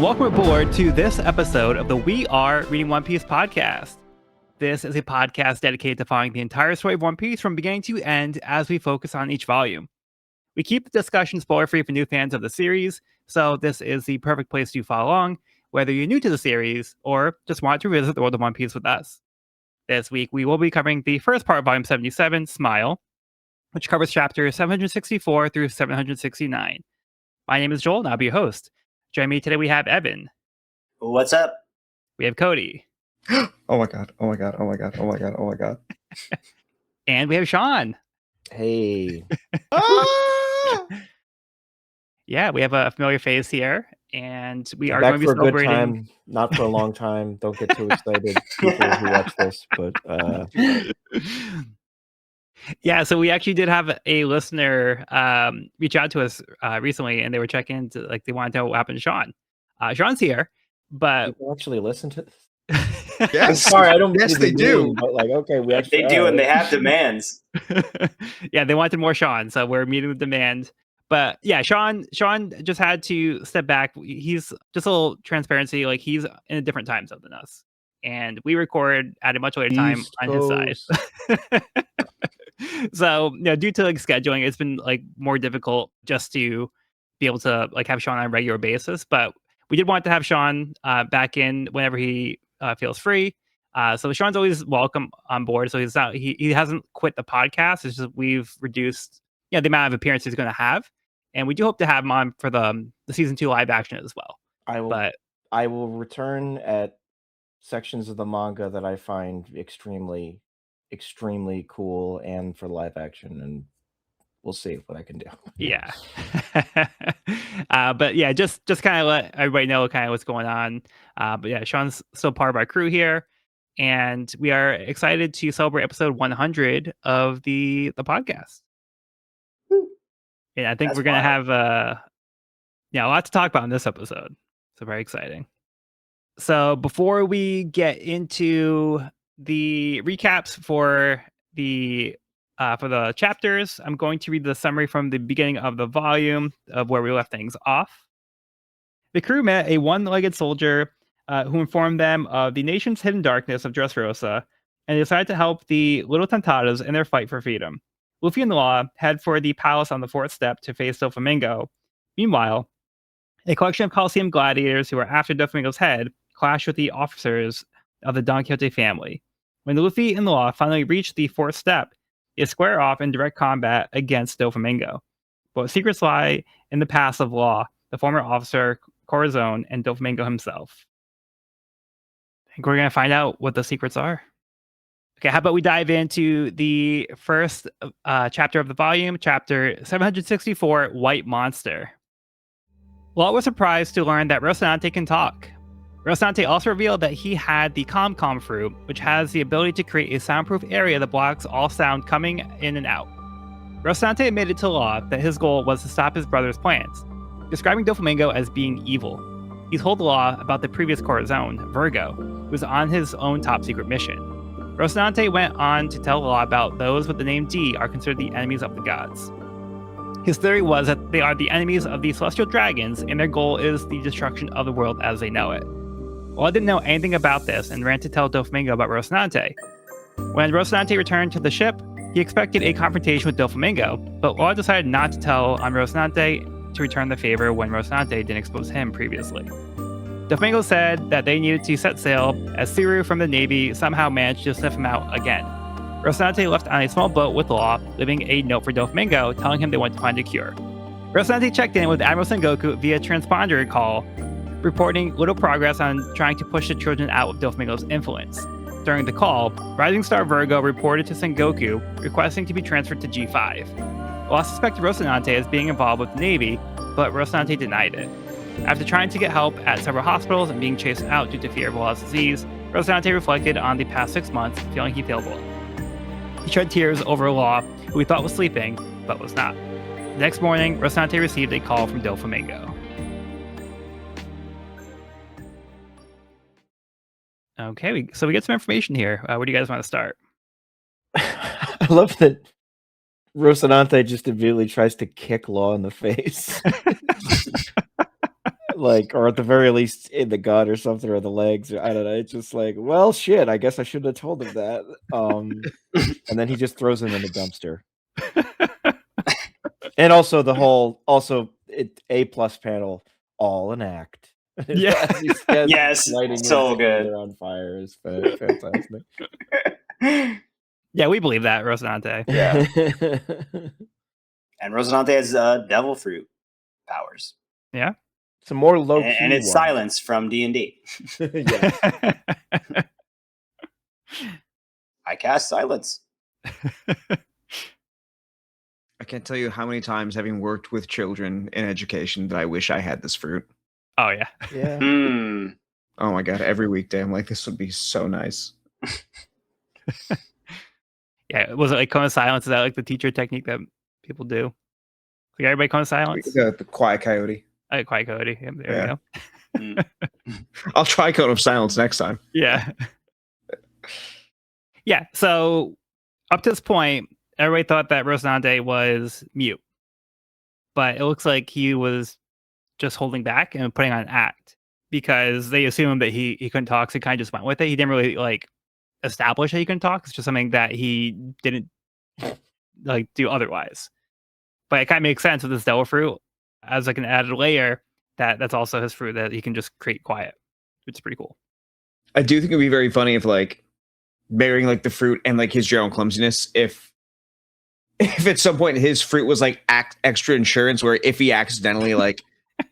welcome aboard to this episode of the We Are Reading One Piece podcast. This is a podcast dedicated to following the entire story of One Piece from beginning to end as we focus on each volume. We keep the discussion spoiler-free for new fans of the series, so this is the perfect place to follow along, whether you're new to the series or just want to revisit the world of One Piece with us. This week, we will be covering the first part of Volume 77, Smile, which covers chapters 764 through 769. My name is Joel, and I'll be your host. Joining me today, we have Evan. What's up? We have Cody. Oh my god. And we have Sean. Hey. Yeah, we have a familiar face here, and we are Back going to be for a good celebrating. time, not for a long time. Don't get too excited, people who watch this. But yeah, so we actually did have a listener reach out to us recently, and they were checking into, like, they wanted to know what happened to Sean. Sean's here, but people actually listen to this. Yes. I'm sorry, I don't. Yes, mean to they be do. mean, but like, okay, we actually They do, and they have demands. yeah, they wanted more Sean, so we're meeting the demand. But yeah, Sean just had to step back. He's just a little transparency, like he's in a different time zone than us, and we record at a much later time East on his side. So, due to like scheduling, it's been like more difficult just to be able to like have Sean on a regular basis. But we did want to have Sean back in whenever he feels free. So Sean's always welcome on board. So he hasn't quit the podcast. It's just we've reduced the amount of appearances he's going to have, and we do hope to have him on for the season 2 live action as well. I will return at sections of the manga that I find extremely cool, and for live action, and we'll see what I can do. Yeah. But yeah, just kind of let everybody know kind of what's going on. But yeah, Sean's still part of our crew here, and we are excited to celebrate episode 100 of the podcast. And I think That's we're gonna wild. have a lot to talk about in this episode. So very exciting. So before we get into the recaps for the chapters, I'm going to read the summary from the beginning of the volume of where we left things off. The crew met a one-legged soldier who informed them of the nation's hidden darkness of Dressrosa, and decided to help the Little Tontadas in their fight for freedom. Luffy and Law head for the palace on the 4th step to face Doflamingo. Meanwhile, a collection of Colosseum gladiators who are after Doflamingo's head clash with the officers of the Don Quixote family. When Luffy and Law finally reach the 4th step, they square off in direct combat against Doflamingo. But secrets lie in the past of Law, the former officer, Cora's own, and Doflamingo himself. I think we're going to find out what the secrets are. Okay, how about we dive into the first chapter of the volume, chapter 764, White Monster. Law was surprised to learn that Rocinante can talk. Rocinante also revealed that he had the Com fruit, which has the ability to create a soundproof area that blocks all sound coming in and out. Rocinante admitted to Law that his goal was to stop his brother's plans, describing Doflamingo as being evil. He told Law about the previous Corazon, Virgo, who was on his own top-secret mission. Rocinante went on to tell Law about those with the name D are considered the enemies of the gods. His theory was that they are the enemies of the celestial dragons, and their goal is the destruction of the world as they know it. Law didn't know anything about this and ran to tell Doflamingo about Rocinante. When Rocinante returned to the ship, he expected a confrontation with Doflamingo, but Law decided not to tell on Rocinante to return the favor when Rocinante didn't expose him previously. Doflamingo said that they needed to set sail, as Siru from the Navy somehow managed to sniff him out again. Rocinante left on a small boat with Law, leaving a note for Doflamingo telling him they want to find a cure. Rocinante checked in with Admiral Sengoku via transponder call, reporting little progress on trying to push the children out of Doflamingo's influence. During the call, Rising Star Virgo reported to Sengoku, requesting to be transferred to G5. Law suspected Rocinante as being involved with the Navy, but Rocinante denied it. After trying to get help at several hospitals and being chased out due to fear of Law's disease, Rocinante reflected on the past 6 months, feeling he failed Law. He shed tears over Law, who he thought was sleeping, but was not. The next morning, Rocinante received a call from Doflamingo. Okay, so we get some information here. Where do you guys want to start? I love that Rocinante just immediately tries to kick Law in the face. like, or at the very least in the gut or something, or the legs, or I don't know. It's just like, well, shit. I guess I shouldn't have told him that. And then he just throws him in the dumpster. And also the whole, A+ panel, all an act. Yeah. Yes, lighting so his good. finger on fire is fantastic. Yeah, we believe that, Rosinante. Yeah. And Rosinante has devil fruit powers. Yeah. Some more low key, And it's ones. silence from D&D. Yes. I cast silence. I can't tell you how many times, having worked with children in education, that I wish I had this fruit. Oh yeah. Yeah. Hmm. Oh my god! Every weekday, I'm like, this would be so nice. Yeah. Was it like cone of silence? Is that like the teacher technique that people do? Like everybody cone of silence? The quiet coyote. Quiet coyote. Yeah, there we go. I'll try cone of silence next time. Yeah. Yeah. So up to this point, everybody thought that Rosinante was mute, but it looks like he was just holding back and putting on an act because they assumed that he couldn't talk. So he kind of just went with it. He didn't really like establish that he couldn't talk. It's just something that he didn't like do otherwise. But it kind of makes sense with this devil fruit as like an added layer that's also his fruit that he can just create quiet. It's pretty cool. I do think it'd be very funny if like bearing like the fruit and like his general clumsiness, if at some point his fruit was like extra insurance, where if he accidentally like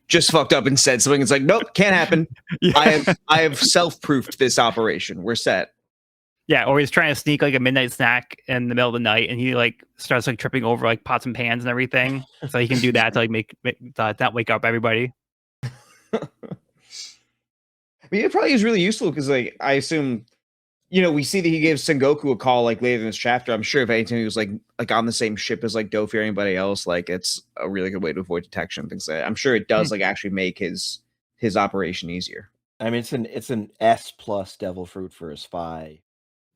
just fucked up and said something, it's like, nope, can't happen. Yeah. I have self-proofed this operation. We're set. Yeah, or he's trying to sneak like a midnight snack in the middle of the night, and he like starts like tripping over like pots and pans and everything, so he can do that to like make not wake up everybody. I mean, it probably is really useful because, like, I assume, you know, we see that he gave Sengoku a call like later in this chapter. I'm sure if anything he was like on the same ship as like Dofi or anybody else, like it's a really good way to avoid detection and things like that. I'm sure it does like actually make his operation easier. I mean, it's an S+ devil fruit for a spy.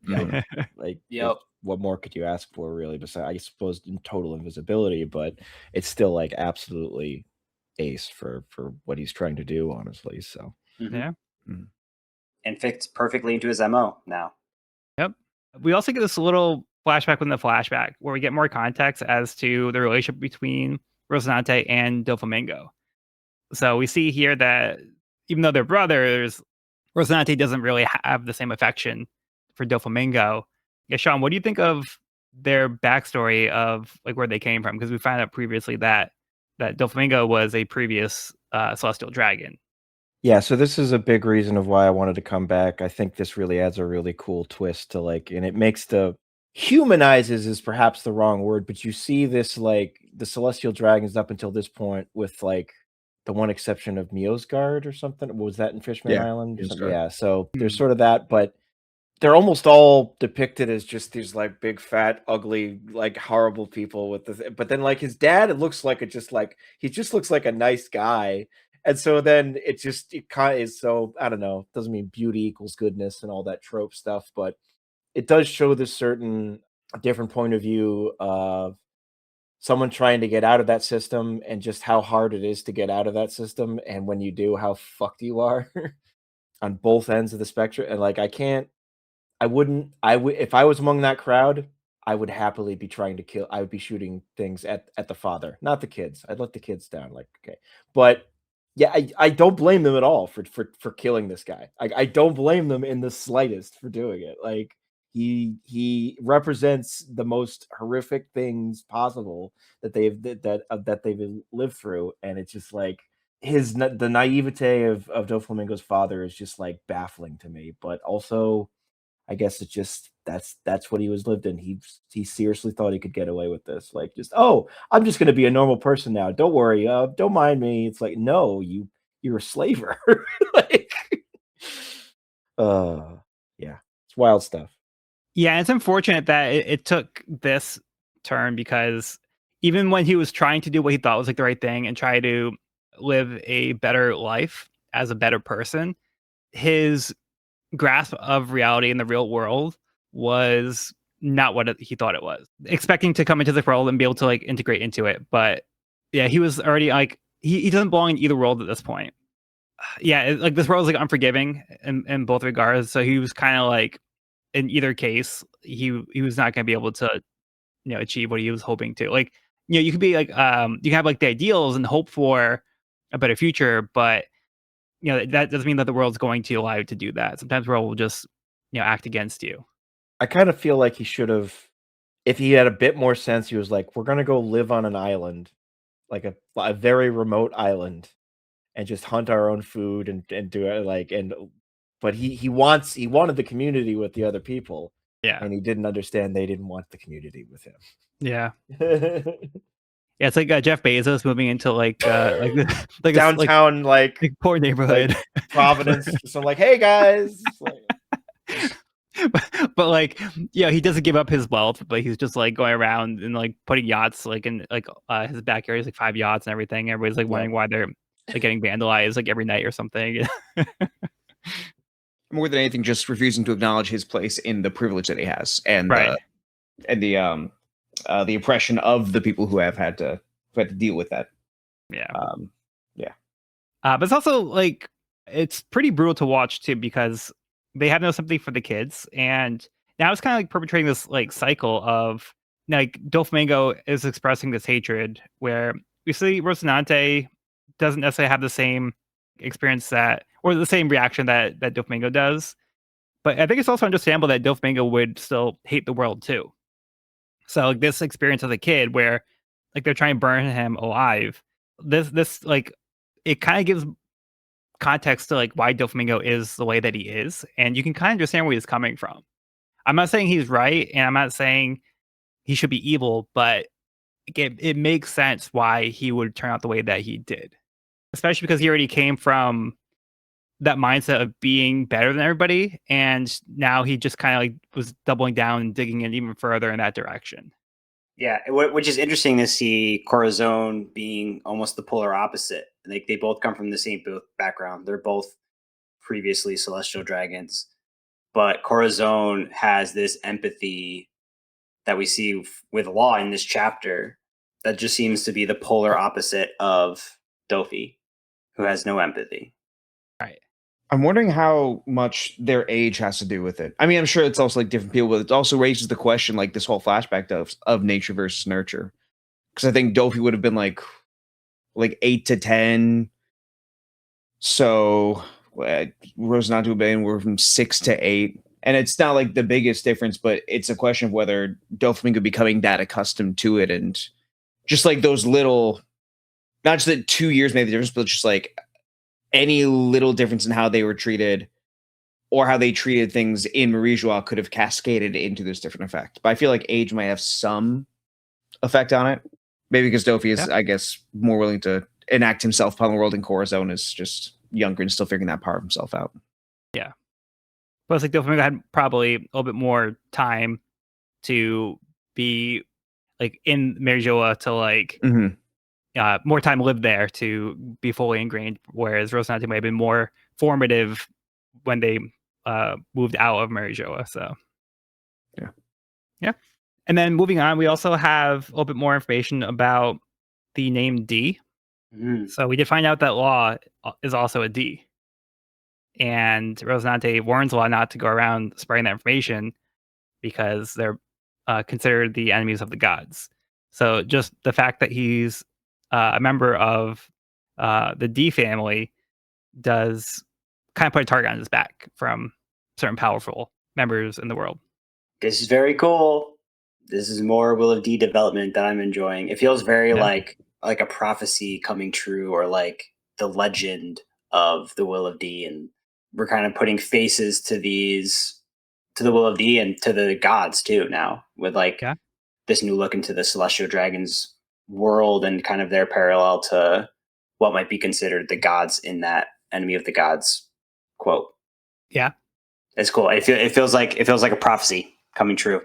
Mhm. Like, Yep. what more could you ask for, really? Besides, I suppose, in total invisibility, but it's still like absolutely ace for what he's trying to do, honestly. So Yeah. And fits perfectly into his MO now. Yep. We also get this little flashback within the flashback where we get more context as to the relationship between Rosinante and Doflamingo. So we see here that even though they're brothers, Rosinante doesn't really have the same affection for Doflamingo. Yeah, Sean, what do you think of their backstory of like where they came from? Because we found out previously that Doflamingo was a previous celestial dragon. yeah, so this is a big reason of why I wanted to come back. I think this really adds a really cool twist to like, and it makes humanizes is perhaps the wrong word, but you see this like the celestial dragons up until this point, with like the one exception of Miosgard or something. Was that in Fishman Yeah, Island? Miosgard. Yeah, so there's sort of that, but they're almost all depicted as just these like big, fat, ugly, like horrible people with this. But then like his dad, it looks like he just looks like a nice guy. And so then it kind of is, so I don't know, doesn't mean beauty equals goodness and all that trope stuff, but it does show this certain different point of view of someone trying to get out of that system, and just how hard it is to get out of that system. And when you do, how fucked you are on both ends of the spectrum. And like, if I was among that crowd, I would happily be trying to kill. I would be shooting things at the father, not the kids. I'd let the kids down. Like, okay. But yeah, I don't blame them at all for killing this guy. I don't blame them in the slightest for doing it. Like, he represents the most horrific things possible that they've lived through. And it's just like the naivete of Doflamingo's father is just like baffling to me. But also, I guess it's just that's what he was lived in. He seriously thought he could get away with this. Like, just, oh, I'm just gonna be a normal person now. Don't worry. Don't mind me. It's like, no, you're a slaver. Like, yeah, it's wild stuff. Yeah, it's unfortunate that it took this turn, because even when he was trying to do what he thought was like the right thing and try to live a better life as a better person, his grasp of reality in the real world was not what he thought it was. Expecting to come into the world and be able to like integrate into it, but yeah, he was already like he doesn't belong in either world at this point. like this world is like unforgiving in both regards. So he was kind of like, in either case, he was not going to be able to achieve what he was hoping to. Like, you could be like, you can have like the ideals and hope for a better future, but that doesn't mean that the world's going to allow you to do that. Sometimes the world will just act against you. I kind of feel like he should have, if he had a bit more sense, he was like, we're going to go live on an island, like a very remote island, and just hunt our own food and do it but he wanted the community with the other people. Yeah. And he didn't understand they didn't want the community with him. Yeah. Yeah, it's like Jeff Bezos moving into like like downtown, like poor neighborhood, Providence. So like, hey guys. but like, he doesn't give up his wealth, but he's just like going around and like putting yachts like in like his backyard is like 5 yachts and everything. Everybody's like wondering why they're like getting vandalized like every night or something. More than anything, just refusing to acknowledge his place in the privilege that he has, and the oppression of the people who have had to deal with that. Yeah. Yeah. But it's also like, it's pretty brutal to watch too, because they have no sympathy for the kids, and now it's kind of like perpetrating this like cycle of like Doflamingo is expressing this hatred where we see Rocinante doesn't necessarily have the same experience or the same reaction that Doflamingo does. But I think it's also understandable that Doflamingo would still hate the world too. So like this experience as a kid where like they're trying to burn him alive, this like, it kind of gives context to like why Doflamingo is the way that he is, and you can kind of understand where he's coming from. I'm not saying he's right, and I'm not saying he should be evil, but it makes sense why he would turn out the way that he did, especially because he already came from that mindset of being better than everybody, and now he just kind of like was doubling down and digging in even further in that direction. Yeah, which is interesting to see Corazon being almost the polar opposite. Like they both come from the same background. They're both previously celestial dragons, but Corazon has this empathy that we see with Law in this chapter that just seems to be the polar opposite of Dofi, who has no empathy. Right. I'm wondering how much their age has to do with it. I mean, I'm sure it's also like different people, but it also raises the question, like this whole flashback of nature versus nurture. Because I think Dofi would have been like 8 to 10. So Rosinante would have been we're from 6 to 8. And it's not like the biggest difference, but it's a question of whether Doflamingo becoming that accustomed to it, and just like those little, not just that 2 years made the difference, but just like any little difference in how they were treated or how they treated things in Marie-Joie could have cascaded into this different effect. But I feel like age might have some effect on it. Maybe because Dofi is, I guess, more willing to enact himself upon the world, and Corazon is just younger and still figuring that part of himself out. Yeah. But it's like Doflamingo had probably a little bit more time to be like in Marie-Joie to like more time lived there to be fully ingrained, whereas Rosinante might have been more formative when they moved out of Marie-Joie. So yeah. And then moving on, we also have a little bit more information about the name D. So we did find out that Law is also a D, and Rosinante warns Law not to go around spreading that information because they're considered the enemies of the gods. So just the fact that he's a member of the D family does kind of put a target on his back from certain powerful members in the world. This is very cool. This is more Will of D development that I'm enjoying. It feels very like a prophecy coming true, or like the legend of the Will of D, and we're kind of putting faces to the Will of D and to the gods too now, with like this new look into the Celestial Dragons world and kind of their parallel to what might be considered the gods in that enemy of the gods quote. Yeah, it's cool. It feels like a prophecy coming true.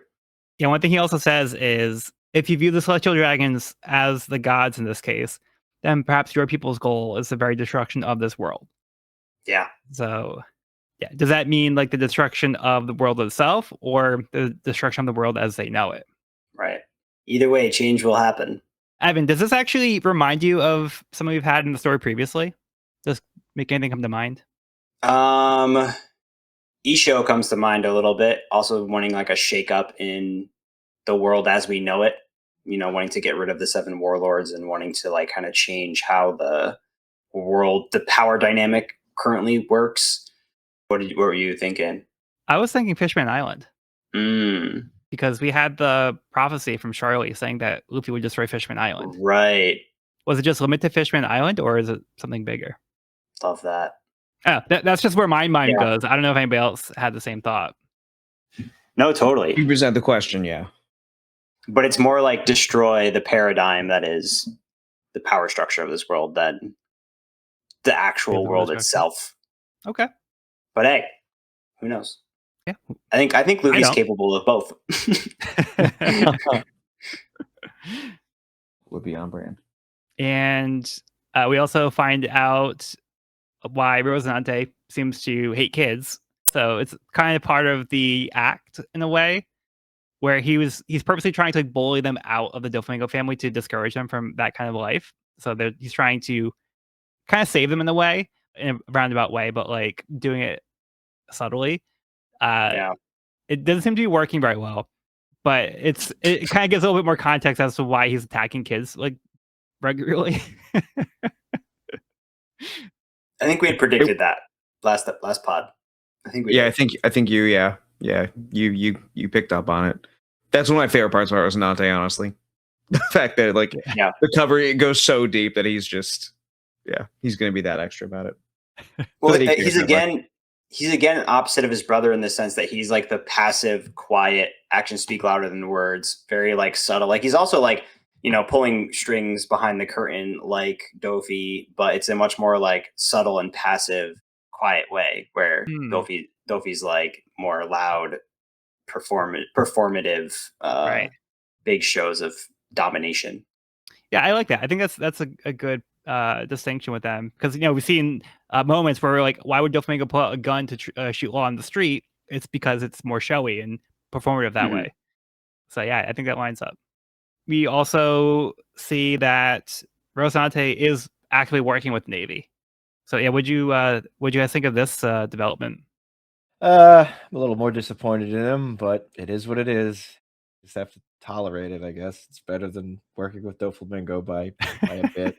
Yeah, one thing he also says is, if you view the Celestial Dragons as the gods in this case, then perhaps your people's goal is the very destruction of this world. Yeah. So, yeah, does that mean like the destruction of the world itself, or the destruction of the world as they know it? Right. Either way, change will happen. Evan, does this actually remind you of something we've had in the story previously? This make anything come to mind? Isho comes to mind a little bit. Also wanting like a shakeup in the world as we know it. Wanting to get rid of the 7 warlords and wanting to like kind of change how the power dynamic currently works. What were you thinking? I was thinking Fishman Island. Mm, Because we had the prophecy from Charlie saying that Luffy would destroy Fishman Island. right. Was it just limited to Fishman Island, or is it something bigger? Love that. Oh, that's just where my mind Yeah. goes. I don't know if anybody else had the same thought. No, totally. You present the question, yeah. But it's more like destroy the paradigm that is the power structure of this world than the actual the world structure. itself. Okay. But hey, who knows? Yeah. I think Luffy's capable of both. Would be on brand. And we also find out why Rosinante seems to hate kids. So it's kind of part of the act in a way, where he's purposely trying to like, bully them out of the Doflamingo family to discourage them from that kind of life. So he's trying to kind of save them in a way, in a roundabout way, but like doing it subtly. Yeah. It doesn't seem to be working very well, but it kind of gives a little bit more context as to why he's attacking kids like regularly. I think we had predicted that last pod. I think we Yeah, did. I think you you picked up on it. That's one of my favorite parts about Rosinante, honestly. The fact that like the cover it goes so deep that he's just he's gonna be that extra about it. Well, he's again opposite of his brother in the sense that he's like the passive, quiet, actions speak louder than words, very like subtle. Like he's also like, pulling strings behind the curtain like Dofi, but it's a much more like subtle and passive, quiet way where Dofi's like more loud, performative, right. big shows of domination. Yeah, I like that. I think that's a good distinction with them, because we've seen moments where we're like, why would Doflamingo pull out a gun to shoot Law on the street? It's because it's more showy and performative that way. So yeah, I think that lines up. We also see that Rosinante is actively working with Navy. So yeah, would you guys think of this development? I'm a little more disappointed in him, but it is what it is. Just have to tolerate it, I guess. It's better than working with Doflamingo by a bit.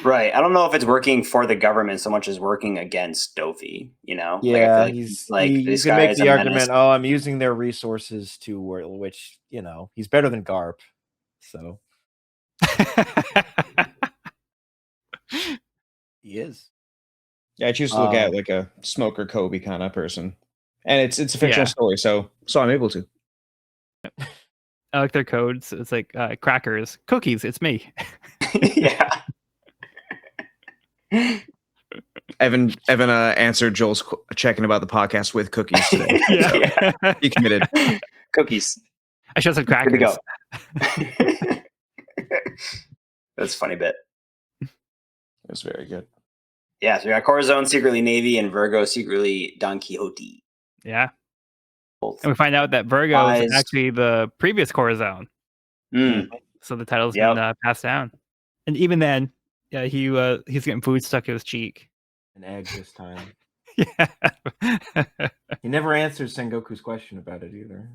Right. I don't know if it's working for the government so much as working against Dofi, Yeah, like, I feel like you this can guy make is the a argument, menace. I'm using their resources to which, he's better than Garp. So he is. Yeah, I choose to look at like a Smoker Kobe kind of person. And it's a fictional story, so I'm able to. I like their codes. It's like crackers, cookies. It's me. Yeah. Evan answered Joel's checking about the podcast with cookies today. Yeah. He committed. Cookies. I should have said crackers. Good to go. That's a funny bit. It was very good. Yeah, so we got Corazon secretly Navy and Virgo secretly Don Quixote. Yeah. Both. And we find out that Virgo is actually the previous Corazon. So the title's been passed down. And even then, he's getting food stuck to his cheek. An egg this time. Yeah. He never answered Sengoku's question about it either.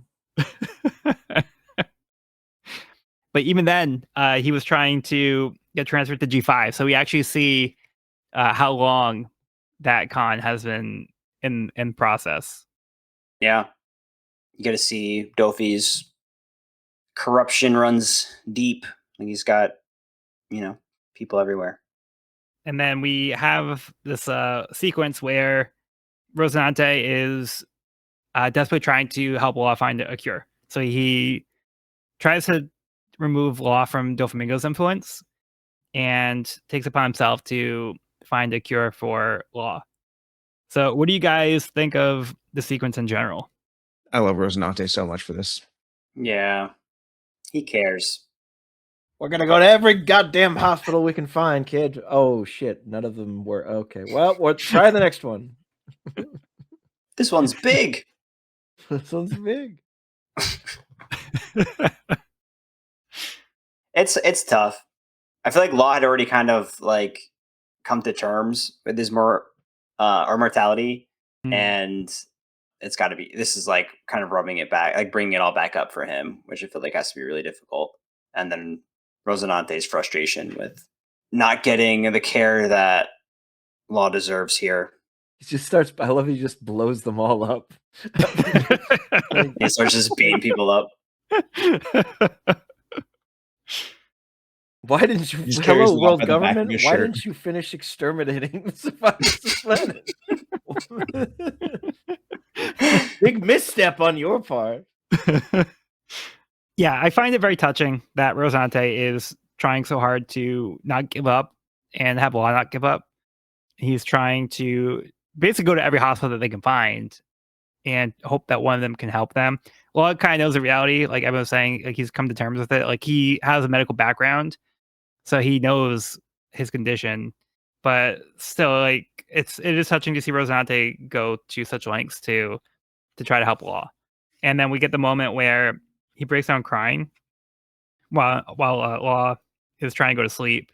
But even then, he was trying to get transferred to G5. So we actually see how long that con has been in process. Yeah. You get to see Dofi's corruption runs deep. Like he's got, people everywhere. And then we have this sequence where Rosinante is desperately trying to help Law find a cure. So he tries to remove Law from Doflamingo's influence and takes upon himself to find a cure for Law. So what do you guys think of the sequence in general? I love Rosinante so much for this. Yeah. He cares. We're going to go to every goddamn hospital we can find, kid. Oh, shit. None of them were. Okay. Well, we'll try the next one. This one's big. This one's big. It's tough. I feel like Law had already kind of like come to terms with his mortality, and it's got to be. This is like kind of rubbing it back, like bringing it all back up for him, which I feel like has to be really difficult. And then Rosinante's frustration with not getting the care that Law deserves here. He just starts. I love he just blows them all up. He starts just beating people up. Why didn't you? Just carries Hello, them off world by the back of government. his Why shirt. didn't you finish exterminating the survivors of the planet? Big misstep on your part. Yeah, I find it very touching that Rosinante is trying so hard to not give up and have Law not give up. He's trying to basically go to every hospital that they can find and hope that one of them can help them. Law kind of knows the reality, like Evan was saying, like he's come to terms with it. Like he has a medical background, so he knows his condition. But still, like it is touching to see Rosinante go to such lengths to try to help Law. And then we get the moment where he breaks down crying while Law is trying to go to sleep.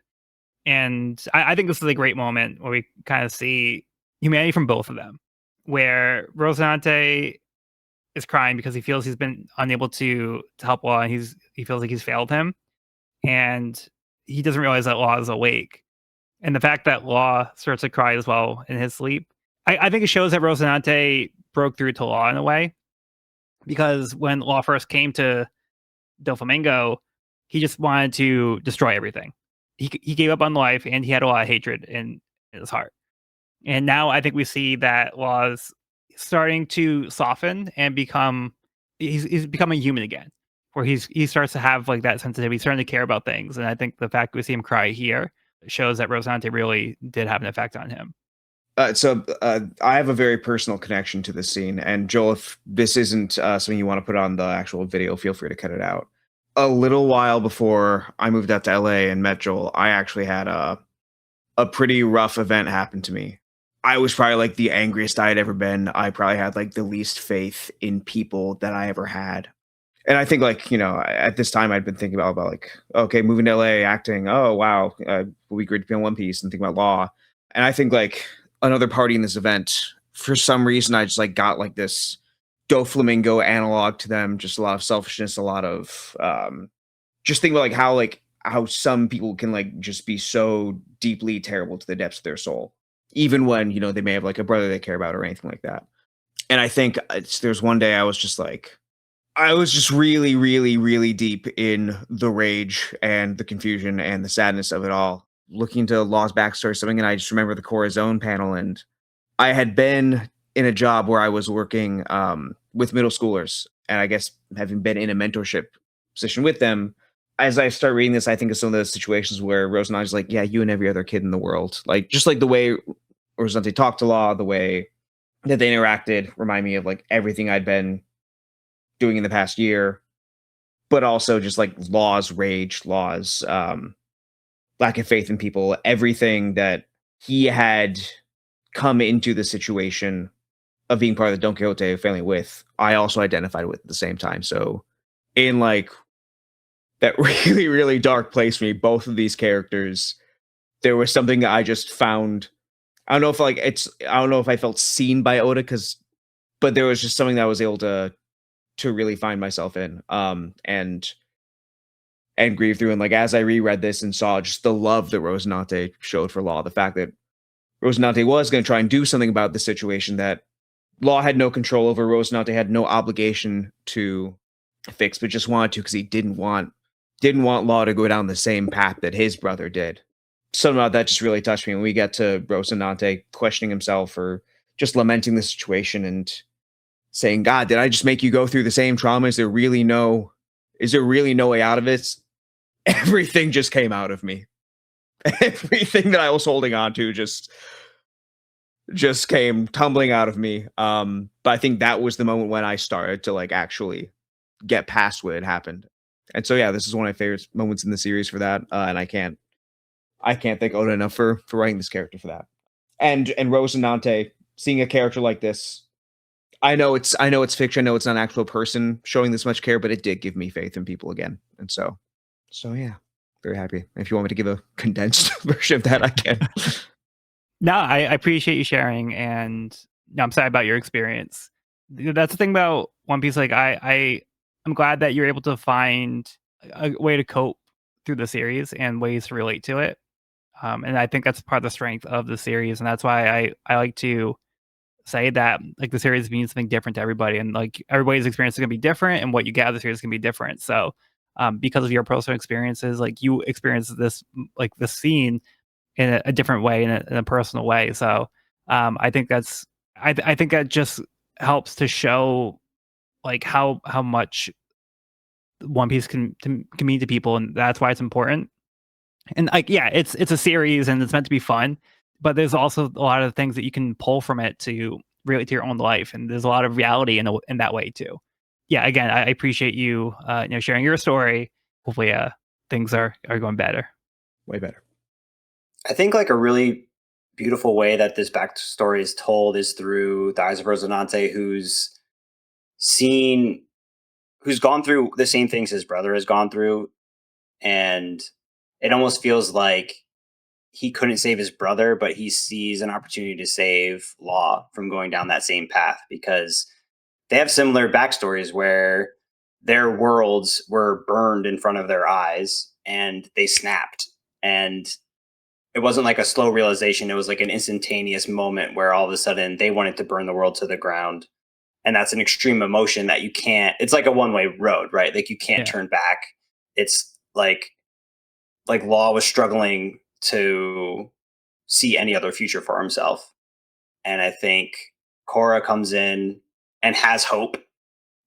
And I think this is a great moment where we kind of see humanity from both of them, where Rosinante is crying because he feels he's been unable to help Law, and he feels like he's failed him, and he doesn't realize that Law is awake. And the fact that Law starts to cry as well in his sleep, I think it shows that Rosinante broke through to Law in a way, because when Law first came to Doflamingo, he just wanted to destroy everything. He gave up on life, and he had a lot of hatred in his heart. And now I think we see that Law's starting to soften and he's becoming human again, where he starts to have like that sensitivity, he's starting to care about things. And I think the fact we see him cry here shows that Rosinante really did have an effect on him. So I have a very personal connection to this scene. And Joel, if this isn't something you want to put on the actual video, feel free to cut it out. A little while before I moved out to LA and met Joel, I actually had a pretty rough event happen to me. I was probably like the angriest I had ever been. I probably had like the least faith in people that I ever had. And I think like, you know, at this time I'd been thinking about like, okay, moving to LA, acting. Oh, wow. It would be great to be on One Piece and think about Law. And I think like another party in this event, for some reason, I just like got like this Doflamingo analog to them. Just a lot of selfishness, a lot of just think about like how some people can like just be so deeply terrible to the depths of their soul, even when, you know, they may have like a brother they care about or anything like that. And I think there's one day I was just really, really, really deep in the rage and the confusion and the sadness of it all, looking to Law's backstory or something. And I just remember the Cora Zone panel, and I had been in a job where I was working with middle schoolers, and I guess having been in a mentorship position with them, as I start reading this, I think of some of those situations where Rosinante's like, yeah, you and every other kid in the world. Like, just like the way Rosinante talked to Law, the way that they interacted, remind me of like everything I'd been doing in the past year, but also just like Law's rage, Law's lack of faith in people, everything that he had come into the situation of being part of the Don Quixote family with, I also identified with at the same time. So in like that really, really dark place for me, both of these characters, there was something that I just found. I don't know if I felt seen by Oda, but there was just something that I was able to really find myself in, and grieve through. And like, as I reread this and saw just the love that Rosinante showed for Law, the fact that Rosinante was going to try and do something about the situation that Law had no control over, Rosinante had no obligation to fix, but just wanted to because he didn't want Law to go down the same path that his brother did. Something about that just really touched me when we get to Rosinante questioning himself or just lamenting the situation and saying, God, did I just make you go through the same trauma? Is there really no way out of it? Everything just came out of me. Everything that I was holding on to just came tumbling out of me. But I think that was the moment when I started to like actually get past what had happened. And so, yeah, this is one of my favorite moments in the series for that. And I can't thank Oda enough for writing this character for that. And Rosinante, seeing a character like this, I know it's fiction. I know it's not an actual person showing this much care, but it did give me faith in people again. And so yeah, very happy. If you want me to give a condensed version of that, I can. No, I appreciate you sharing, and I'm sorry about your experience. That's the thing about One Piece. Like, I'm glad that you're able to find a way to cope through the series and ways to relate to it. And I think that's part of the strength of the series, and that's why I like to say that like the series means something different to everybody, and like everybody's experience is gonna be different, and what you get out of the series is gonna be different. So, because of your personal experiences, like you experience this like the scene in a different way, in a personal way. So, I think I think that just helps to show like how much One Piece can mean to people, and that's why it's important. And like, yeah, it's a series and it's meant to be fun, but there's also a lot of things that you can pull from it to relate to your own life, and there's a lot of reality in that way too. Yeah, again, I appreciate you, sharing your story. Hopefully, things are going better. Way better. I think like a really beautiful way that this backstory is told is through the eyes of Rosinante, seen, who's gone through the same things his brother has gone through, and it almost feels like he couldn't save his brother, but he sees an opportunity to save Law from going down that same path because they have similar backstories where their worlds were burned in front of their eyes and they snapped. And it wasn't like a slow realization. It was like an instantaneous moment where all of a sudden they wanted to burn the world to the ground. And that's an extreme emotion that you can't, it's like a one-way road, right? Like you can't turn back. It's like Law was struggling to see any other future for himself. And I think Cora comes in and has hope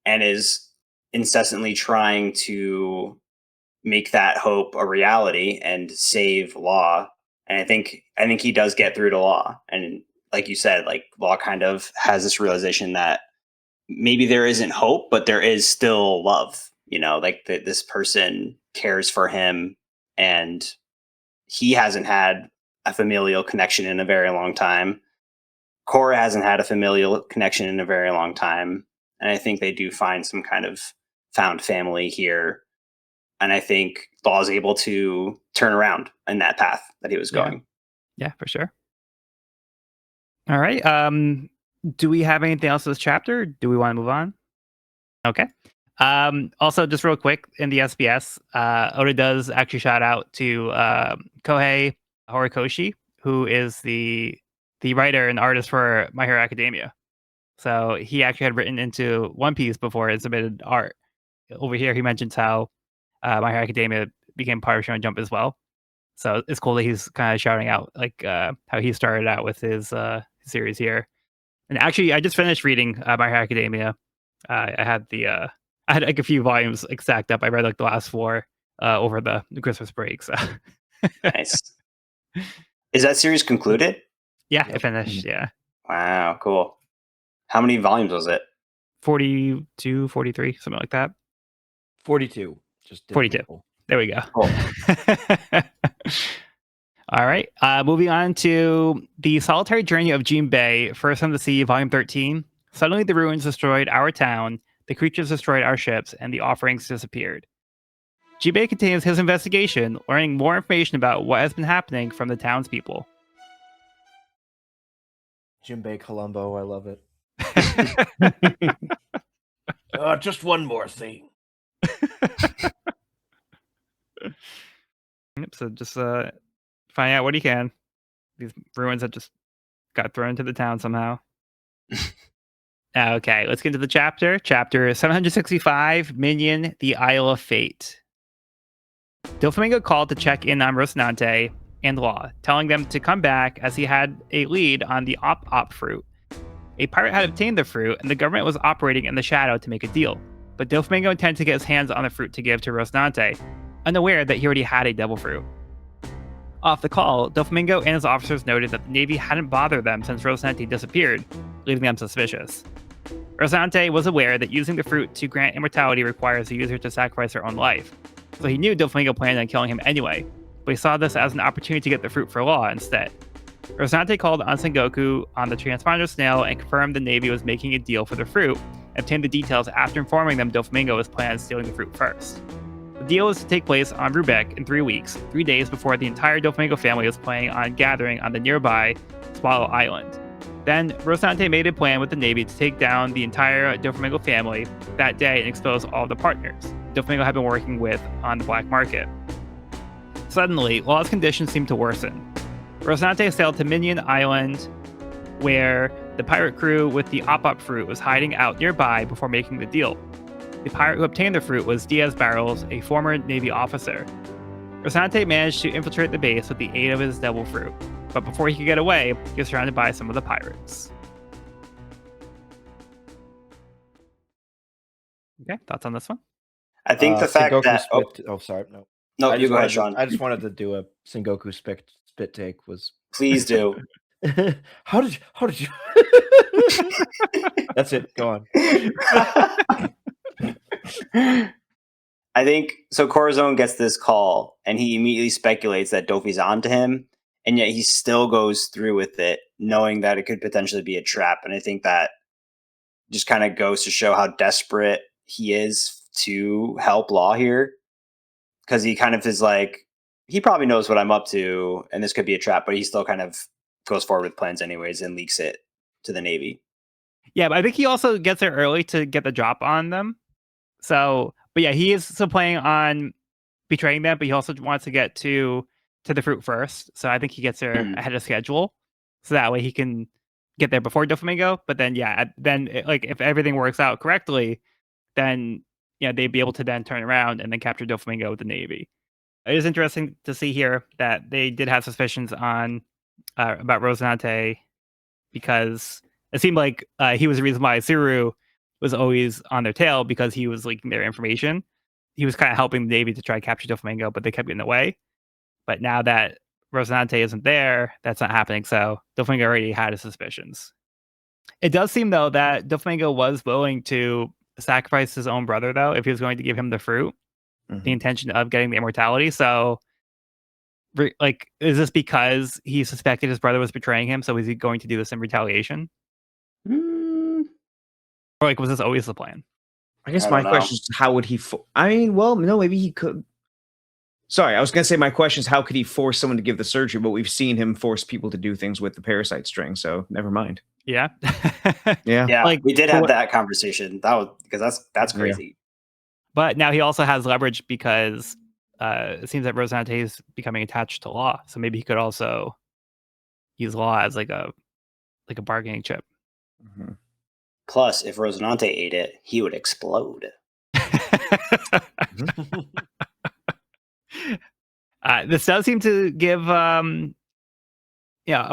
and is incessantly trying to make that hope a reality and save Law. And I think he does get through to Law. And like you said, like Law kind of has this realization that maybe there isn't hope, but there is still love. Like this person cares for him, and he hasn't had a familial connection in a very long time. Cora hasn't had a familial connection in a very long time. And I think they do find some kind of found family here. And I think Law is able to turn around in that path that he was going. Yeah, for sure. All right. Do we have anything else in this chapter? Do we want to move on? Okay. Also, just real quick, in the SBS, Oda does actually shout out to Kohei Horikoshi, who is the writer and artist for My Hero Academia. So he actually had written into One Piece before it submitted art. Over here, he mentions how My Hero Academia became part of Shonen Jump as well. So it's cool that he's kind of shouting out like how he started out with his series here. And actually, I just finished reading My Hero Academia. I had like a few volumes like stacked up. I read like the last 4 over the Christmas break. So Nice. Is that series concluded? Yeah, I finished. Yeah. Wow, cool. How many volumes was it? 42, 43, something like that. 42. Just 42. There we go. Cool. All right. Moving on to the solitary journey of Jinbei, First on the Sea, Volume 13. Suddenly the ruins destroyed our town, the creatures destroyed our ships, and the offerings disappeared. Jinbei continues his investigation, learning more information about what has been happening from the townspeople. Jinbei Columbo, I love it. Just one more thing. So just find out what he can. These ruins that just got thrown into the town somehow. Okay, let's get into the chapter. Chapter 765, Minion, the Isle of Fate. Doflamingo called to check in on Rocinante and Law, telling them to come back as he had a lead on the Op fruit. A pirate had obtained the fruit, and the government was operating in the shadow to make a deal. But Doflamingo intended to get his hands on the fruit to give to Rocinante, unaware that he already had a devil fruit. Off the call, Doflamingo and his officers noted that the Navy hadn't bothered them since Rocinante disappeared, leaving them suspicious. Rocinante was aware that using the fruit to grant immortality requires the user to sacrifice their own life, so he knew Doflamingo planned on killing him anyway, but he saw this as an opportunity to get the fruit for Law instead. Rocinante called on Sengoku on the transponder snail and confirmed the Navy was making a deal for the fruit, and obtained the details after informing them Doflamingo was planning on stealing the fruit first. The deal is to take place on Rubec in 3 weeks, 3 days before the entire Doflamingo family is planning on gathering on the nearby Swallow Island. Then, Rocinante made a plan with the Navy to take down the entire Doflamingo family that day and expose all the partners Doflamingo had been working with on the black market. Suddenly, Law's conditions seemed to worsen. Rocinante sailed to Minion Island, where the pirate crew with the op-up fruit was hiding out nearby before making the deal. The pirate who obtained the fruit was Diaz Barrels, a former Navy officer. Rocinante managed to infiltrate the base with the aid of his devil fruit, but before he could get away, he was surrounded by some of the pirates. Okay, thoughts on this one? I think the fact Sengoku that spit. Oh, sorry, no. no, I you just go ahead, wanted Sean. I just wanted to do a Sengoku spit take. Was Please do. how did you? That's it. Go on. I think so. Corazon gets this call, and he immediately speculates that Dofi's onto him, and yet he still goes through with it, knowing that it could potentially be a trap. And I think that just kind of goes to show how desperate he is to help Law here, because he kind of is like, he probably knows what I'm up to, and this could be a trap, but he still kind of goes forward with plans anyways and leaks it to the Navy. Yeah, but I think he also gets there early to get the drop on them. So, but yeah, he is still planning on betraying them, but he also wants to get to the fruit first. So I think he gets there ahead of schedule, so that way he can get there before Doflamingo. But then, yeah, like if everything works out correctly, then they'd be able to then turn around and then capture Doflamingo with the Navy. It is interesting to see here that they did have suspicions on about Rocinante, because it seemed like he was the reason why Suru was always on their tail, because he was leaking their information. He was kind of helping the Navy to try to capture Doflamingo, but they kept getting away. But now that Rocinante isn't there, that's not happening. So Doflamingo already had his suspicions. It does seem, though, that Doflamingo was willing to sacrifice his own brother, though, if he was going to give him the fruit, the intention of getting the immortality. So, like, is this because he suspected his brother was betraying him? So is he going to do this in retaliation? Or like, was this always the plan? I guess I my don't question is, how would he? I mean, well, no, maybe he could. Sorry, I was going to say my question is, how could he force someone to give the surgery? But we've seen him force people to do things with the parasite string, so never mind. Yeah. Yeah, Like, we did have that conversation. That was because that's crazy. But now he also has leverage, because it seems that Rocinante is becoming attached to Law. So maybe he could also use Law as like a bargaining chip. Mm-hmm. Plus, if Rocinante ate it, he would explode. This does seem to give a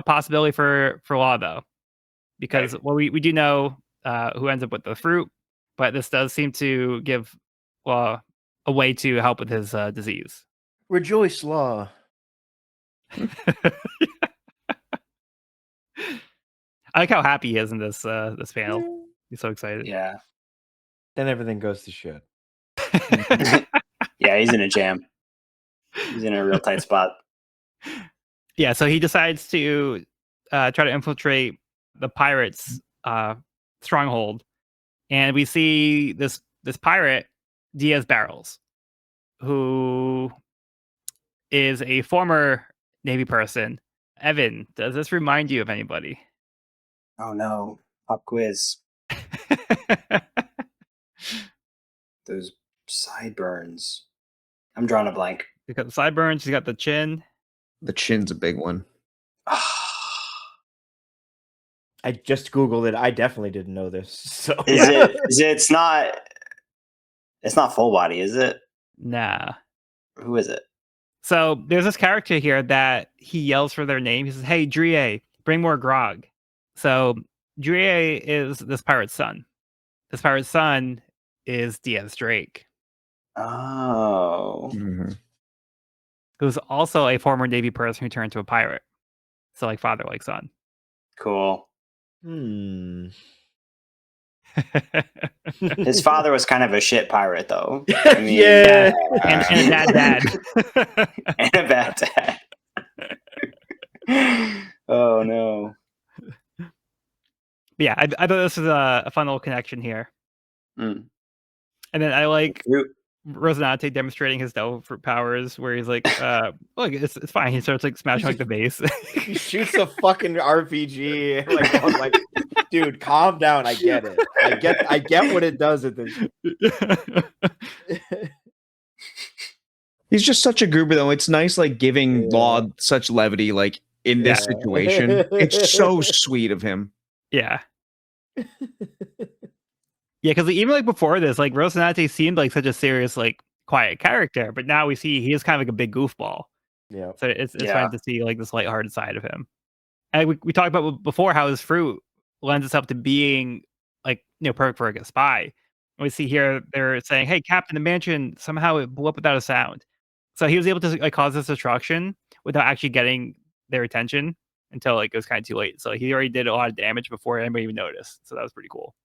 possibility for Law, though, because Right. well, we do know who ends up with the fruit, but this does seem to give Law a way to help with his disease. Rejoice, Law. I like how happy he is in this panel. He's so excited. Yeah. Then everything goes to shit. Yeah, he's in a jam. He's in a real tight spot. Yeah, so he decides to try to infiltrate the pirates' stronghold, and we see this pirate, Diaz Barrels, who is a former Navy person. Evan, does this remind you of anybody? Oh no. Pop quiz. Those sideburns. I'm drawing a blank. He's got the sideburns, he's got the chin. The chin's a big one. I just Googled it. I definitely didn't know this. So It's not full body, is it? Nah. Who is it? So there's this character here that he yells for their name. He says, "Hey, Drie, bring more grog." So Drie is this pirate's son. This pirate's son is Diaz Drake, Oh. Mm-hmm. who's also a former Navy person who turned to a pirate. So like father, like son. Cool. His His father was kind of a shit pirate, though. I mean, yeah. And a bad dad. And a bad dad. Oh no. Yeah, I thought this was a fun little connection here. Mm. And then I like Fruit. Rosinante demonstrating his devil fruit powers, where he's like, "Look, it's fine." He starts like smashing like the base. He shoots a fucking RPG. Like, dude, calm down. I get it. I get what it does at this. He's just such a goober, though. It's nice, like giving Law such levity, like in this situation. It's so sweet of him. Yeah. Yeah, because even like before this, like Rosinante seemed like such a serious, like quiet character, but now we see he is kind of like a big goofball. Yeah. So it's fun to see like this lighthearted side of him. And we talked about before how his fruit lends itself to being like perfect for like a spy. And we see here they're saying, "Hey, Captain, the mansion somehow it blew up without a sound." So he was able to like cause this destruction without actually getting their attention until like it was kind of too late. So he already did a lot of damage before anybody even noticed. So that was pretty cool.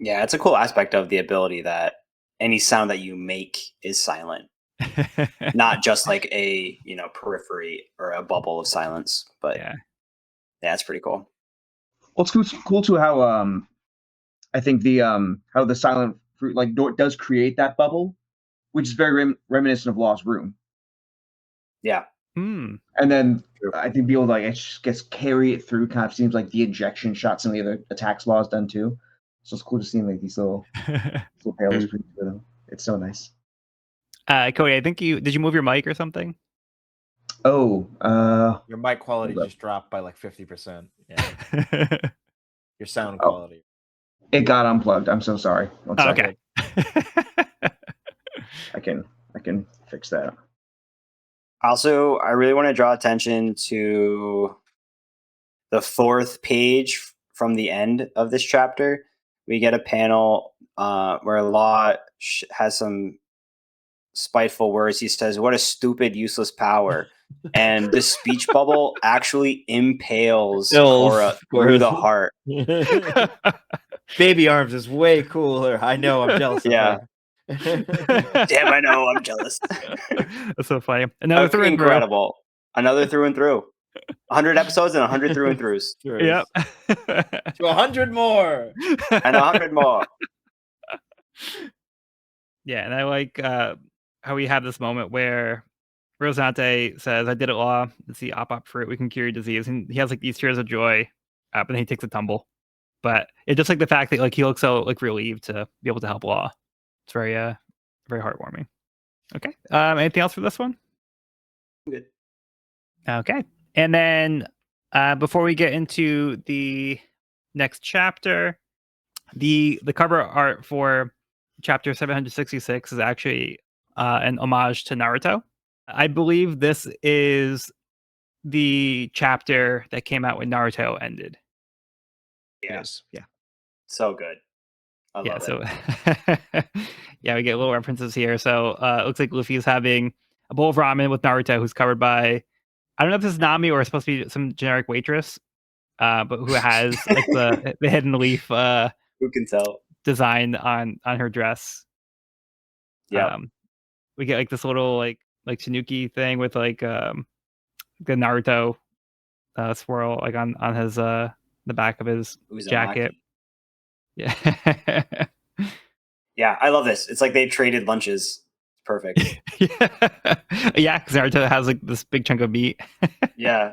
Yeah, it's a cool aspect of the ability that any sound that you make is silent, not just like a periphery or a bubble of silence. But yeah, it's pretty cool. Well, it's cool too how I think the how the silent fruit like does create that bubble, which is very reminiscent of Lost Room. Yeah. And then I think be able to like just carry it through kind of seems like the ejection shots and the other attacks Law's done too. So it's cool to see like these little parallels between them. It's so nice. Cody, I think did you move your mic or something? Oh, your mic quality just dropped by like 50%. Yeah. Your sound quality. It got unplugged. I'm so sorry. Okay. I can fix that. Also, I really want to draw attention to the 4th page from the end of this chapter. We get a panel where Law has some spiteful words. He says, "What a stupid, useless power." And the speech bubble actually impales Cora through the heart. Baby arms is way cooler. I know, I'm jealous of her. Damn, I know, I'm jealous. That's so funny. Another through and incredible. Another through and through. 100 episodes and 100 through and throughs. Yep. To 100 more. And 100 more. Yeah, and I like how we have this moment where Rosinante says, "I did it, Law. It's the op fruit. We can cure your disease." And he has like these tears of joy, but then he takes a tumble. But it's just like the fact that like he looks so like relieved to be able to help Law. It's very very heartwarming. Okay. Anything else for this one? Good. Okay. And then before we get into the next chapter, the cover art for chapter 766 is actually an homage to Naruto. I believe this is the chapter that came out when Naruto ended. Yes. Yeah. So good. I love it. Yeah, we get little references here. So it looks like Luffy's having a bowl of ramen with Naruto, who's covered by, I don't know if this is Nami or it's supposed to be some generic waitress, but who has like the hidden leaf who can tell design on her dress. Yeah. We get like this little like Tanuki thing with like the Naruto swirl like on his the back of his jacket. Yeah. Yeah, I love this. It's like they traded lunches. Perfect. Yeah, because Naruto has like this big chunk of meat. Yeah.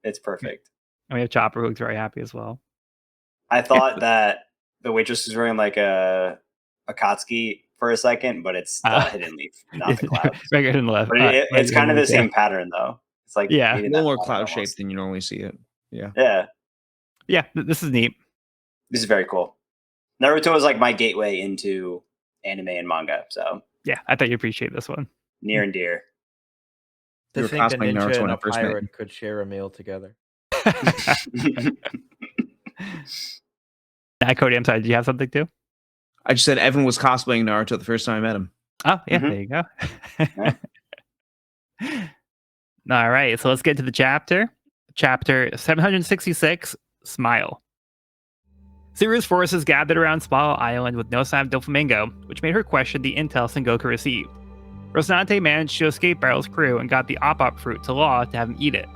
It's perfect. And we have Chopper, who looks very happy as well. I thought that the waitress was wearing like a Akatsuki for a second, but it's the hidden leaf, not the clouds. Hidden leaf. But it's kind of the same pattern, though. It's like a little more cloud shaped than you normally see it. Yeah. Yeah. Yeah, this is neat. This is very cool. Naruto was like my gateway into anime and manga, so yeah, I thought you'd appreciate this one. Near and dear. To think a ninja and a pirate could share a meal together. Cody, I'm sorry, did you have something too? I just said Evan was cosplaying Naruto the first time I met him. Oh, yeah, there you go. All right, so let's get to the chapter. Chapter 766, Smile. Zeru's forces gathered around Smile Island with no sign of Doflamingo, which made her question the intel Sengoku received. Rosinante managed to escape Barrel's crew and got the op fruit to Law to have him eat it.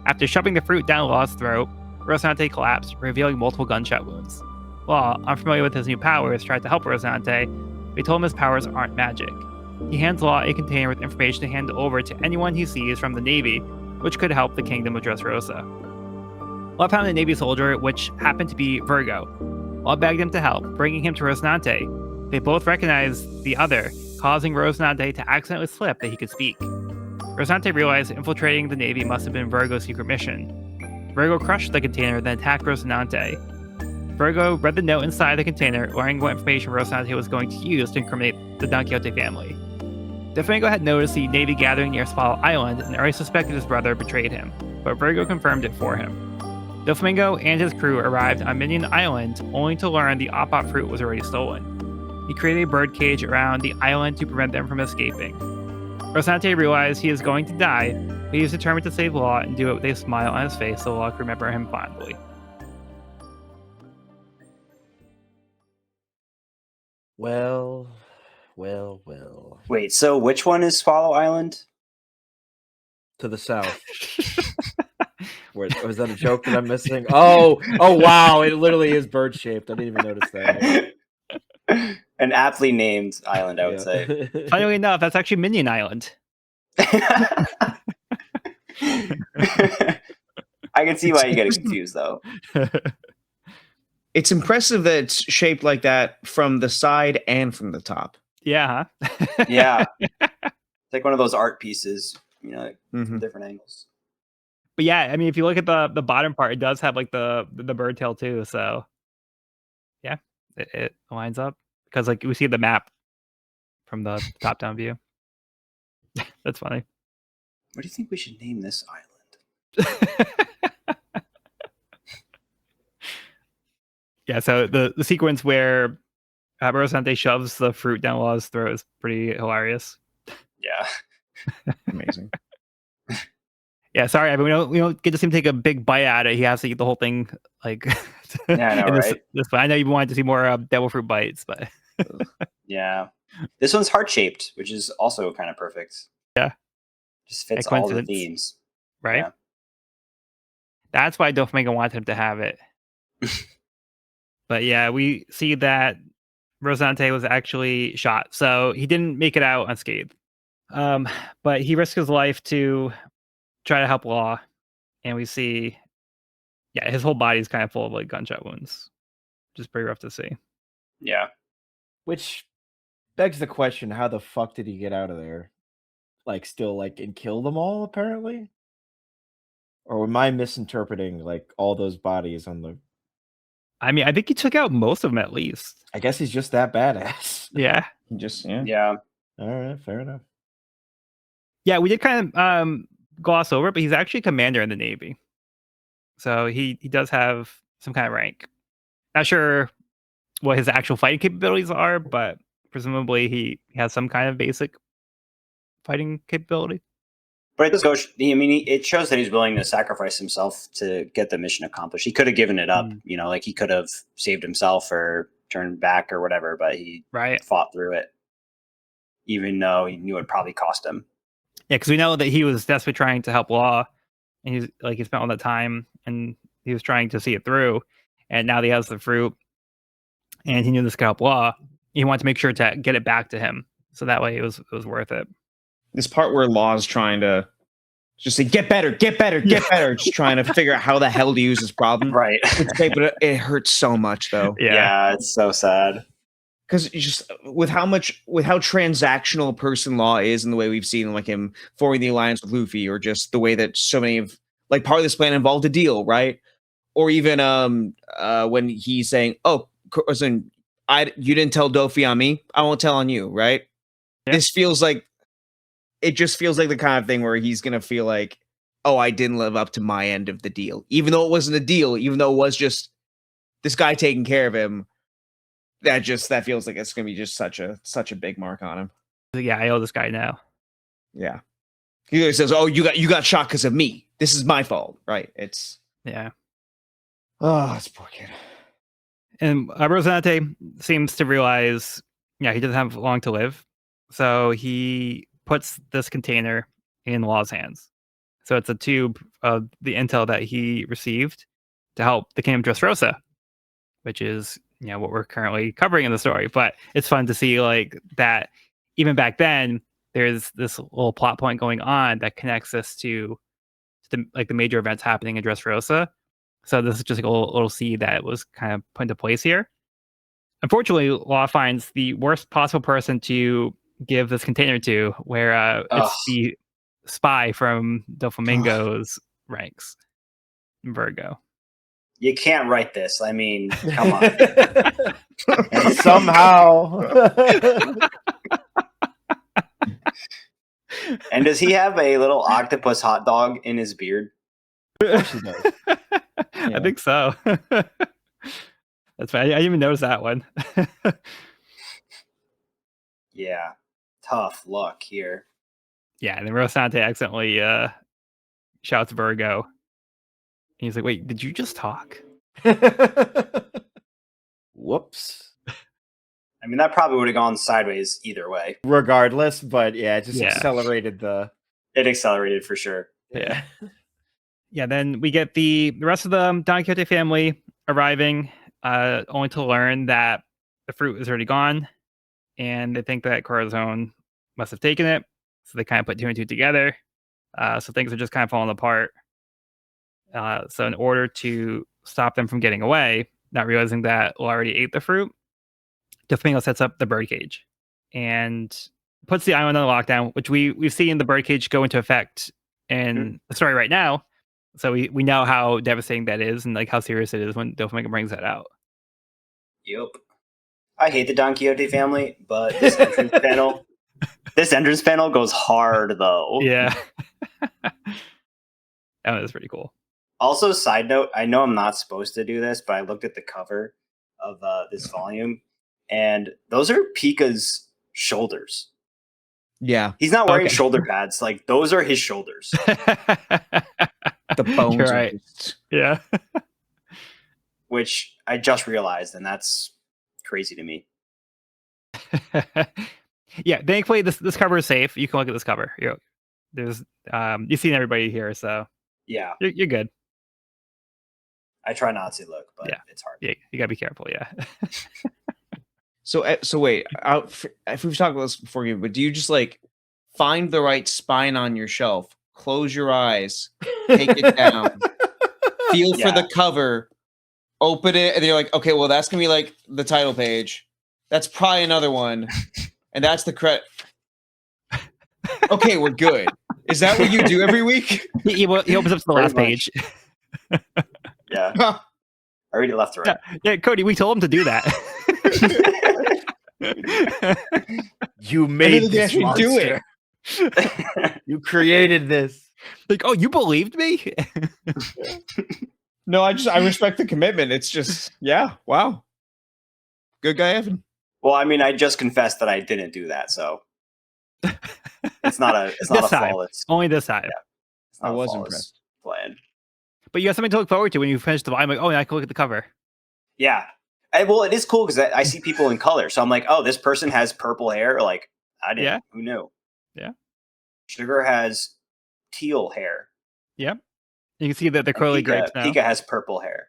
After shoving the fruit down Law's throat, Rosinante collapsed, revealing multiple gunshot wounds. Law, unfamiliar with his new powers, tried to help Rosinante, They told him his powers aren't magic. He hands Law a container with information to hand over to anyone he sees from the Navy, which could help the kingdom of Dressrosa. Law found a Navy soldier, which happened to be Virgo. Law begged him to help, bringing him to Rocinante. They both recognized the other, causing Rocinante to accidentally slip that he could speak. Rocinante realized infiltrating the Navy must have been Virgo's secret mission. Virgo crushed the container, then attacked Rocinante. Virgo read the note inside the container, learning what information Rocinante was going to use to incriminate the Don Quixote family. Doflamingo had noticed the Navy gathering near Swallow Island and already suspected his brother betrayed him, but Virgo confirmed it for him. Doflamingo and his crew arrived on Minion Island only to learn the Oppop fruit was already stolen. He created a birdcage around the island to prevent them from escaping. Rocinante realized he is going to die, but he is determined to save Law and do it with a smile on his face so Law could remember him fondly. Well. Wait, so which one is Swallow Island? To the south. Was that a joke that I'm missing? Oh, wow. It literally is bird shaped. I didn't even notice that. An aptly named island, I would say. Funnily enough, that's actually Minion Island. I can see why you get confused, though. It's impressive that it's shaped like that from the side and from the top. Yeah, huh? Yeah. It's like one of those art pieces, like from different angles. But yeah, I mean, if you look at the bottom part, it does have like the bird tail too. So yeah, it lines up because like we see the map from the top down view. That's funny. What do you think we should name this island? Yeah, so the sequence where Rocinante shoves the fruit down Law's throat is pretty hilarious. Yeah. Amazing. Yeah, sorry, I mean, we don't get to see him take a big bite at it. He has to eat the whole thing, like. Yeah, I know, right? I know you wanted to see more devil fruit bites, but. Yeah, this one's heart shaped, which is also kind of perfect. Yeah, just fits all the themes, right? Yeah. That's why Doflamingo wanted him to have it. But yeah, we see that Rocinante was actually shot, so he didn't make it out unscathed. But he risked his life to try to help Law, and we see, yeah, his whole body is kind of full of like gunshot wounds, which is pretty rough to see. Yeah, which begs the question: how the fuck did he get out of there? Like, still like and kill them all? Apparently, or am I misinterpreting like all those bodies on the? I mean, I think he took out most of them at least. I guess he's just that badass. Yeah. Yeah. All right, fair enough. Yeah, we did kind of gloss over it, but he's actually a commander in the Navy. So he does have some kind of rank. Not sure what his actual fighting capabilities are, but presumably he has some kind of basic fighting capability. But it shows that he's willing to sacrifice himself to get the mission accomplished. He could have given it up, like he could have saved himself or turned back or whatever, but he fought through it, even though he knew it probably cost him. Yeah, because we know that he was desperately trying to help Law, and he spent all that time, and he was trying to see it through, and now that he has the fruit, and he knew this could help Law, he wanted to make sure to get it back to him, so that way it was worth it. This part where Law's trying to just say, get better, just trying to figure out how the hell to use this problem. Right. But it hurts so much, though. Yeah, it's so sad. Because just with how transactional a person Law is, and the way we've seen like him forming the alliance with Luffy, or just the way that so many of like part of this plan involved a deal, right? Or even when he's saying, "Oh, listen, you didn't tell Dofi on me, I won't tell on you," right? Yeah. It just feels like the kind of thing where he's gonna feel like, "Oh, I didn't live up to my end of the deal," even though it wasn't a deal, even though it was just this guy taking care of him. That feels like it's gonna be just such a big mark on him. Yeah, I owe this guy now. Yeah, he says, "Oh, you got shot because of me. This is my fault." Right? It's Oh, this poor kid. And Rocinante seems to realize, he doesn't have long to live, so he puts this container in Law's hands. So it's a tube of the intel that he received to help the Kingdom of Dressrosa, which is what we're currently covering in the story. But it's fun to see like that even back then there's this little plot point going on that connects us to the major events happening in Dressrosa. So this is just like a little seed that was kind of put into place here. Unfortunately, Law finds the worst possible person to give this container to, where it's the spy from Doflamingo's ranks, Virgo. You can't write this. I mean, come on. And somehow. And does he have a little octopus hot dog in his beard? Of course he does. I think so. That's right. I didn't even notice that one. Yeah. Tough luck here. Yeah, and then Rosante accidentally shouts Virgo. And he's like, wait, did you just talk? Whoops. I mean, that probably would have gone sideways either way. Regardless, but yeah, it just accelerated the... It accelerated for sure. Yeah. Yeah, then we get the rest of the Don Quixote family arriving, only to learn that the fruit is already gone, and they think that Corazon must have taken it, so they kind of put two and two together. So things are just kind of falling apart. So in order to stop them from getting away, not realizing that Law already ate the fruit, Doflamingo sets up the birdcage and puts the island on lockdown, which we've seen the birdcage go into effect in the story right now. So we know how devastating that is and like how serious it is when Doflamingo brings that out. Yep. I hate the Don Quixote family, but this entrance panel goes hard though. Yeah. That was pretty cool. Also, side note, I know I'm not supposed to do this, but I looked at the cover of this volume, and those are Pika's shoulders. Yeah. He's not wearing shoulder pads. Like, those are his shoulders. The bones. You're right. Yeah. Which I just realized, and that's crazy to me. Yeah, thankfully this cover is safe. You can look at this cover. There's you've seen everybody here, so yeah, you're good. I try not to look, but it's hard. Yeah, you gotta be careful. Yeah. So wait, if we've talked about this before, but do you just like find the right spine on your shelf, close your eyes, take it down, feel for the cover, open it, and you're like, okay, well that's gonna be like the title page. That's probably another one, and that's the credit. Okay, we're good. Is that what you do every week? He opens up to the last page. Yeah. I read it left to right. Yeah, Cody, we told him to do that. You made this monster. Do it. You created this. Like, oh, you believed me? No, I respect the commitment. It's just, wow. Good guy, Evan. Well, I mean, I just confessed that I didn't do that, so it's not a flawless. Only this time. Yeah, I was impressed. Plan. But you have something to look forward to when you finish the volume. Like, oh, I can look at the cover. Yeah. Well, it is cool because I see people in color. So I'm like, oh, this person has purple hair. Like, I didn't. Yeah. Who knew? Yeah. Sugar has teal hair. Yep. You can see that they're curly grapes now. Pika has purple hair.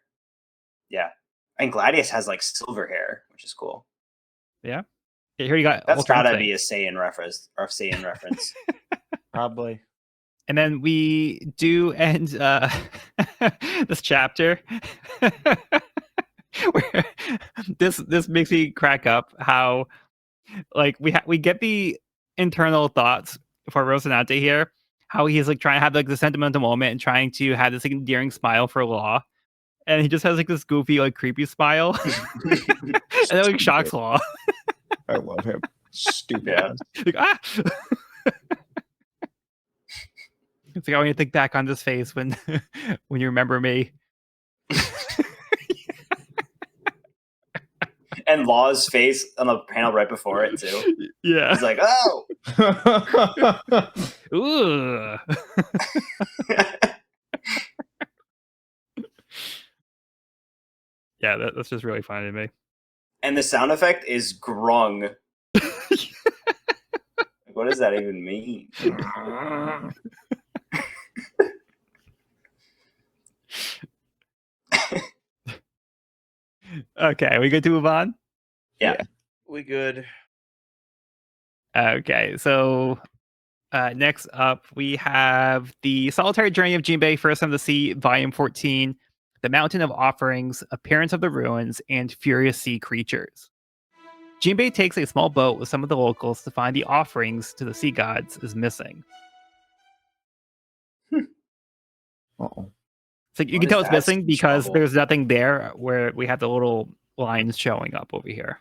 Yeah. And Gladius has like silver hair, which is cool. Yeah. Here you got. That's gotta be a Saiyan reference. Probably. And then we do end this chapter where this makes me crack up. How like we get the internal thoughts for Rocinante here. How he's like trying to have like the sentimental moment and trying to have this like, endearing smile for Law, and he just has like this goofy like creepy smile, and it like shocks Law. I love him. Stupid. Yeah. Like, It's like, I want you to think back on this face when you remember me. And Law's face on the panel right before it too. Yeah. He's like, oh. Ooh. Yeah, that's just really funny to me. And the sound effect is grung. What does that even mean? Okay, we good to move on? Yeah. We good. Okay, so next up we have The Solitary Journey of Jinbei, First on the Sea, Volume 14, The Mountain of Offerings, Appearance of the Ruins, and Furious Sea Creatures. Jinbei takes a small boat with some of the locals to find the offerings to the sea gods is missing. Uh-oh. So you What can is tell it's that missing speech because bubble? there's nothing there where we have the little lines showing up over here.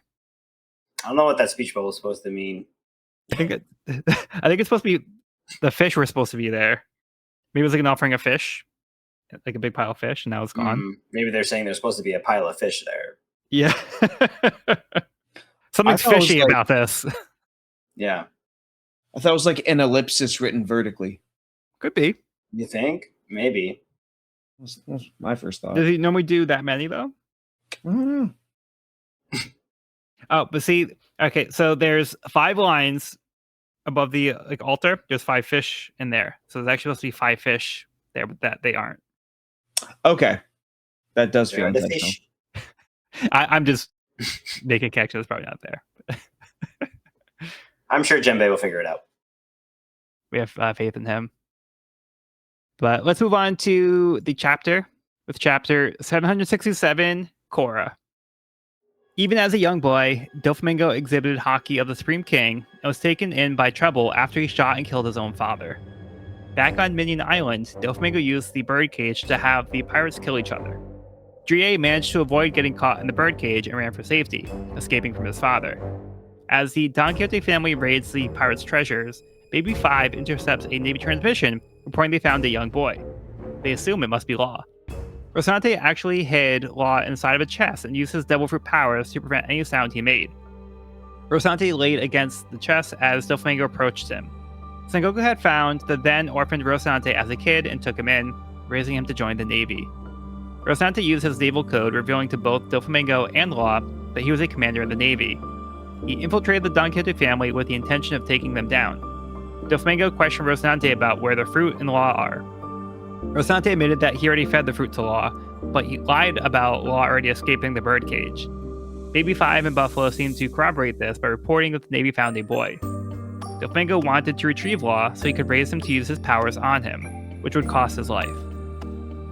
I don't know what that speech bubble is supposed to mean. I think I think it's supposed to be the fish were supposed to be there. Maybe it was like an offering of fish, like a big pile of fish, and now it's gone. Maybe they're saying there's supposed to be a pile of fish there. Yeah. Something's thought it was fishy like- about this. Yeah. I thought it was like an ellipsis written vertically. Could be. You think? Maybe. That's my first thought. Does he normally do that many though? I don't know. Oh, but see, okay, so there's 5 lines above the like altar. There's 5 fish in there. So there's actually supposed to be 5 fish there, but that they aren't. Okay. That does There feel are the intentional. fish. I'm just making a connection that's probably not there. I'm sure Jinbei will figure it out. We have faith in him. But let's move on to the chapter with chapter 767, Cora. Even as a young boy, Doflamingo exhibited Haki of the Supreme King and was taken in by trouble after he shot and killed his own father. Back on Minion Island, Doflamingo used the birdcage to have the pirates kill each other. Drie managed to avoid getting caught in the birdcage and ran for safety, escaping from his father. As the Don Quixote family raids the pirates' treasures, Baby 5 intercepts a Navy transmission reporting they found a young boy. They assume it must be Law. Rocinante actually hid Law inside of a chest and used his devil fruit powers to prevent any sound he made. Rocinante laid against the chest as Doflamingo approached him. Sengoku had found the then orphaned Rocinante as a kid and took him in, raising him to join the Navy. Rocinante used his naval code, revealing to both Doflamingo and Law that he was a commander in the Navy. He infiltrated the Don Quixote family with the intention of taking them down. Doflamingo questioned Rocinante about where the fruit and Law are. Rocinante admitted that he already fed the fruit to Law, but he lied about Law already escaping the birdcage. Baby 5 and Buffalo seemed to corroborate this by reporting that the Navy found a boy. Doflamingo wanted to retrieve Law so he could raise him to use his powers on him, which would cost his life.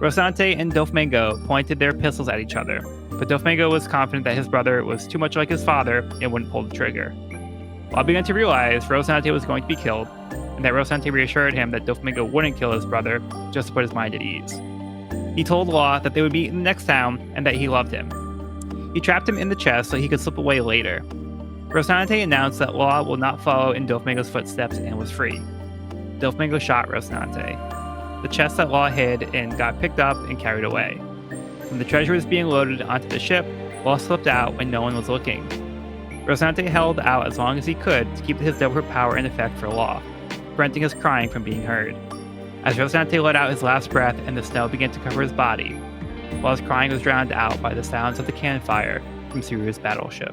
Rocinante and Doflamingo pointed their pistols at each other, but Doflamingo was confident that his brother was too much like his father and wouldn't pull the trigger. Law began to realize Rocinante was going to be killed, and that Rocinante reassured him that Doflamingo wouldn't kill his brother just to put his mind at ease. He told Law that they would meet in the next town and that he loved him. He trapped him in the chest so he could slip away later. Rocinante announced that Law will not follow in Doflamingo's footsteps and was free. Doflamingo shot Rocinante. The chest that Law hid in got picked up and carried away. When the treasure was being loaded onto the ship, Law slipped out when no one was looking. Rocinante held out as long as he could to keep his devil power in effect for Law, preventing his crying from being heard. As Rocinante let out his last breath and the snow began to cover his body, Law's crying was drowned out by the sounds of the cannon fire from Suru's battleship.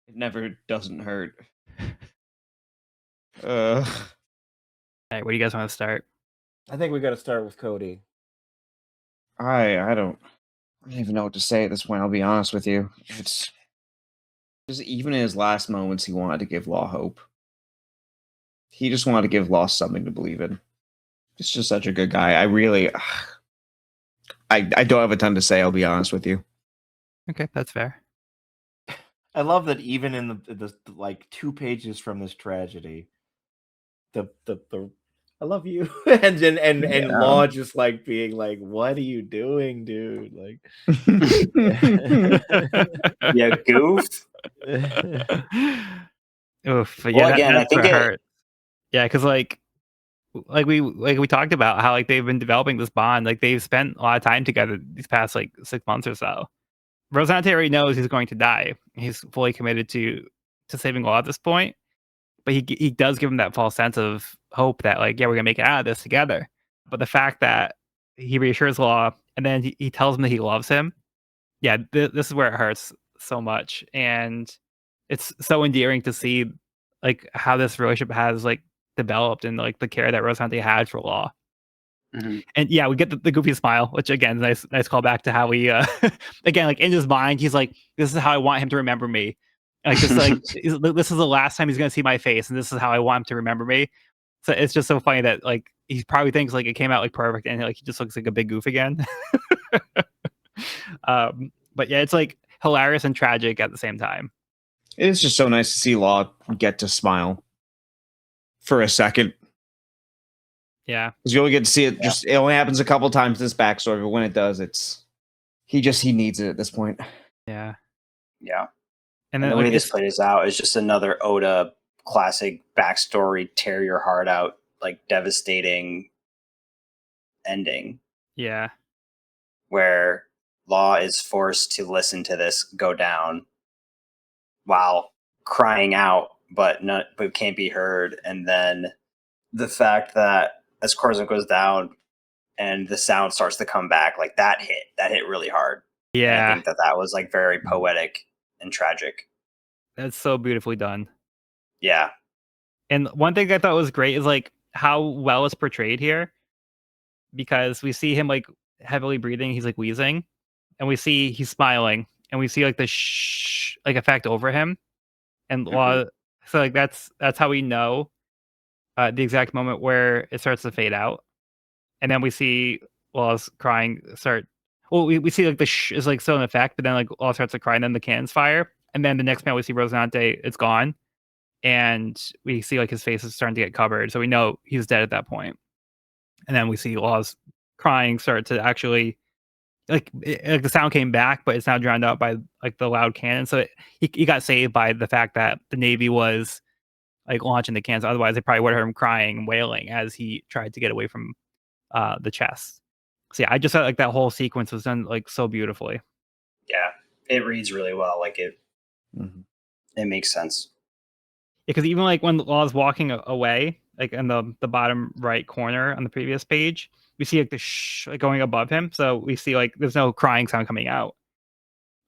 It never doesn't hurt. All right, where do you guys want to start? I think we got to start with Cody. I don't even know what to say at this point. I'll be honest with you. It's just even in his last moments, he wanted to give Law hope. He just wanted to give Law something to believe in. He's just such a good guy. I really, I don't have a ton to say. I'll be honest with you. Okay, that's fair. I love that even in the like 2 pages from this tragedy, the I love you and Law just like being like, what are you doing, dude? Like, Yeah, goof. Oof. But Well, yeah, again, I that's think what it- hurt. Yeah, because like we talked about how like they've been developing this bond. Like they've spent a lot of time together these past like 6 months or so. Rocinante already knows he's going to die. He's fully committed to saving Law at this point. But he does give him that false sense of hope that like, yeah, we're gonna make it out of this together. But the fact that he reassures Law and then he tells him that he loves him, yeah, this is where it hurts so much. And it's so endearing to see like how this relationship has like developed and like the care that Rosante had for Law. Mhm. And yeah, we get the goofy smile, which again, nice callback to how we again, like in his mind, he's like, this is how I want him to remember me. Like this is the last time he's gonna see my face, and this is how I want him to remember me. So it's just so funny that like he probably thinks like it came out like perfect, and like he just looks like a big goof again. But yeah, it's like hilarious and tragic at the same time. It is just so nice to see Law get to smile for a second. Yeah, Because you only get to see it. Just it only happens a couple times in this backstory, but when it does, it's he needs it at this point. yeah, Yeah. and And then the way like this plays out is just another Oda classic backstory, tear your heart out, like devastating ending yeah, where Law is forced to listen to this go down while crying out, but can't be heard. And then the fact that as Corzin goes down and the sound starts to come back, like that hit really hard. And I yeah. think that was like very poetic and tragic. That's so beautifully done. Yeah. And one thing I thought was great is like how well it's portrayed here, because we see him like heavily breathing, he's like wheezing, and we see he's smiling, and we see like the like effect over him, and Mhm. so like that's how we know the exact moment where it starts to fade out, and then we see Law's crying start. Well, we see like the is like still in effect, but then like Law starts to cry, and then the cannons fire, and then the next panel we see Rosinante, it's gone, and we see like his face is starting to get covered, so we know he's dead at that point. And then we see Law's crying start to actually like the sound came back, but it's now drowned out by like the loud cannon. So he got saved by the fact that the Navy was like launching the cannons. Otherwise, they probably would have heard him crying and wailing as he tried to get away from the chest. So yeah, I just felt like that whole sequence was done like so beautifully. Yeah. It reads really well. Like it makes sense. Because even like when Law's walking away, like in the bottom right corner on the previous page, we see like the like going above him. So we see like there's no crying sound coming out.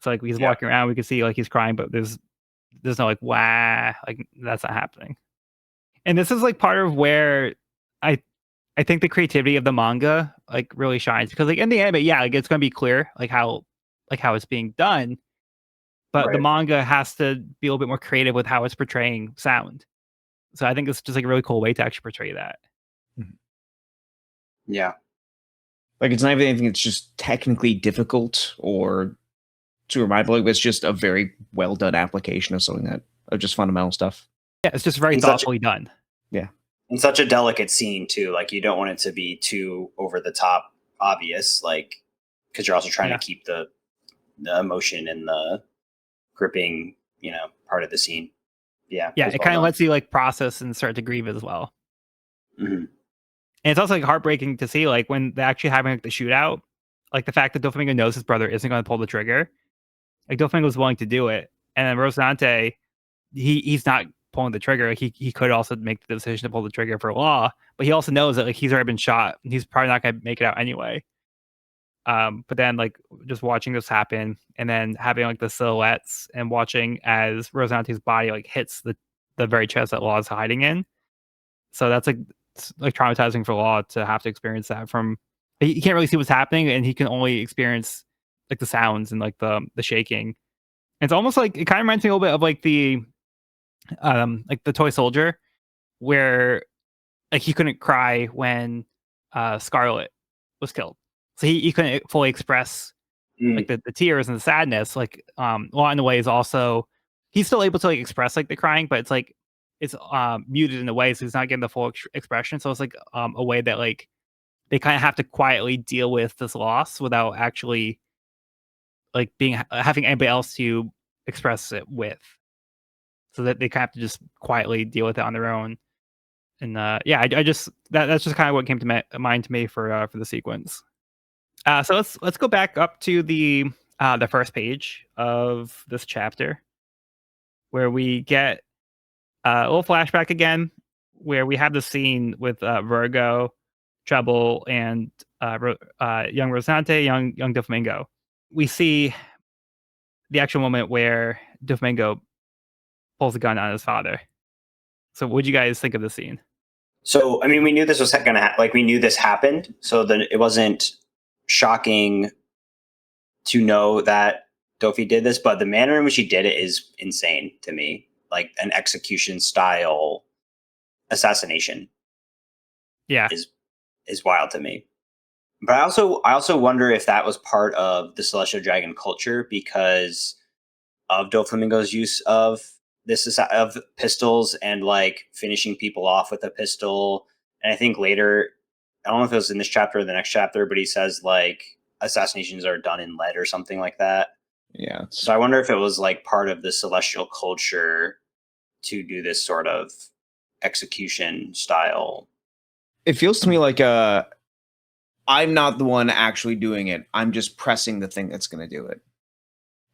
So like he's walking around, we can see like he's crying, but there's no like wah, like that's not happening. And this is like part of where I I think the creativity of the manga like really shines, because like in the anime, yeah, like it's gonna be clear like how it's being done, but the Right. manga has to be a little bit more creative with how it's portraying sound. So I think it's just like a really cool way to actually portray that. Yeah. Like it's not even anything that's just technically difficult or super mind-blowing, but it's just a very well done application of something that of just fundamental stuff. Yeah, it's just very And such thoughtfully done. Yeah. and such a delicate scene too. Like you don't want it to be too over the top obvious, like because you're also trying Yeah. to keep the emotion and the gripping, part of the scene. Yeah. Yeah, was it well kind of done. lets you like process and start to grieve as well. Mhm. And it's also like heartbreaking to see like when they're actually having like the shootout, like the fact that Doflamingo knows his brother isn't going to pull the trigger. Like Doflamingo was willing to do it, and then Rosinante, he's not pulling the trigger. Like, he could also make the decision to pull the trigger for Law, but he also knows that like he's already been shot, and he's probably not going to make it out anyway. But then like just watching this happen, and then having like the silhouettes and watching as Rosinante's body like hits the very chest that Law is hiding in. So that's like it's, like traumatizing for Law to have to experience that from. He can't really see what's happening, and he can only experience like the sounds and like the shaking. It's almost like it kind of reminds me a little bit of like the toy soldier, where like he couldn't cry when Scarlet was killed, so he couldn't fully express like Mm. the tears and the sadness. Like a lot in the way is also he's still able to like express like the crying, but it's muted in a way, so he's not getting the full expression. So it's like a way that like they kind of have to quietly deal with this loss without actually like being having anybody else to express it with, so that they kind of have to just quietly deal with it on their own. And yeah, I just that's just kind of what came to mind to me for the sequence. So let's go back up to the first page of this chapter, where we get a little flashback again, where we have the scene with Virgo, Treble, and young Rosante, young Doflamingo. We see the actual moment where Doflamingo pulls a gun on his father. So, what do you guys think of the scene? So, I mean, we knew this was going to we knew this happened, so that it wasn't shocking to know that Dofi did this, but the manner in which he did it is insane to me. Like an execution style assassination Yeah. is wild to me. But I also wonder if that was part of the Celestial Dragon culture because of Doflamingo's use of of pistols and like finishing people off with a pistol. And I think later, I don't know if it was in this chapter or the next chapter, but he says like assassinations are done in lead or something like that. Yeah. So I wonder if it was like part of the celestial culture to do this sort of execution style. It feels to me like I'm not the one actually doing it. I'm just pressing the thing that's going to do it.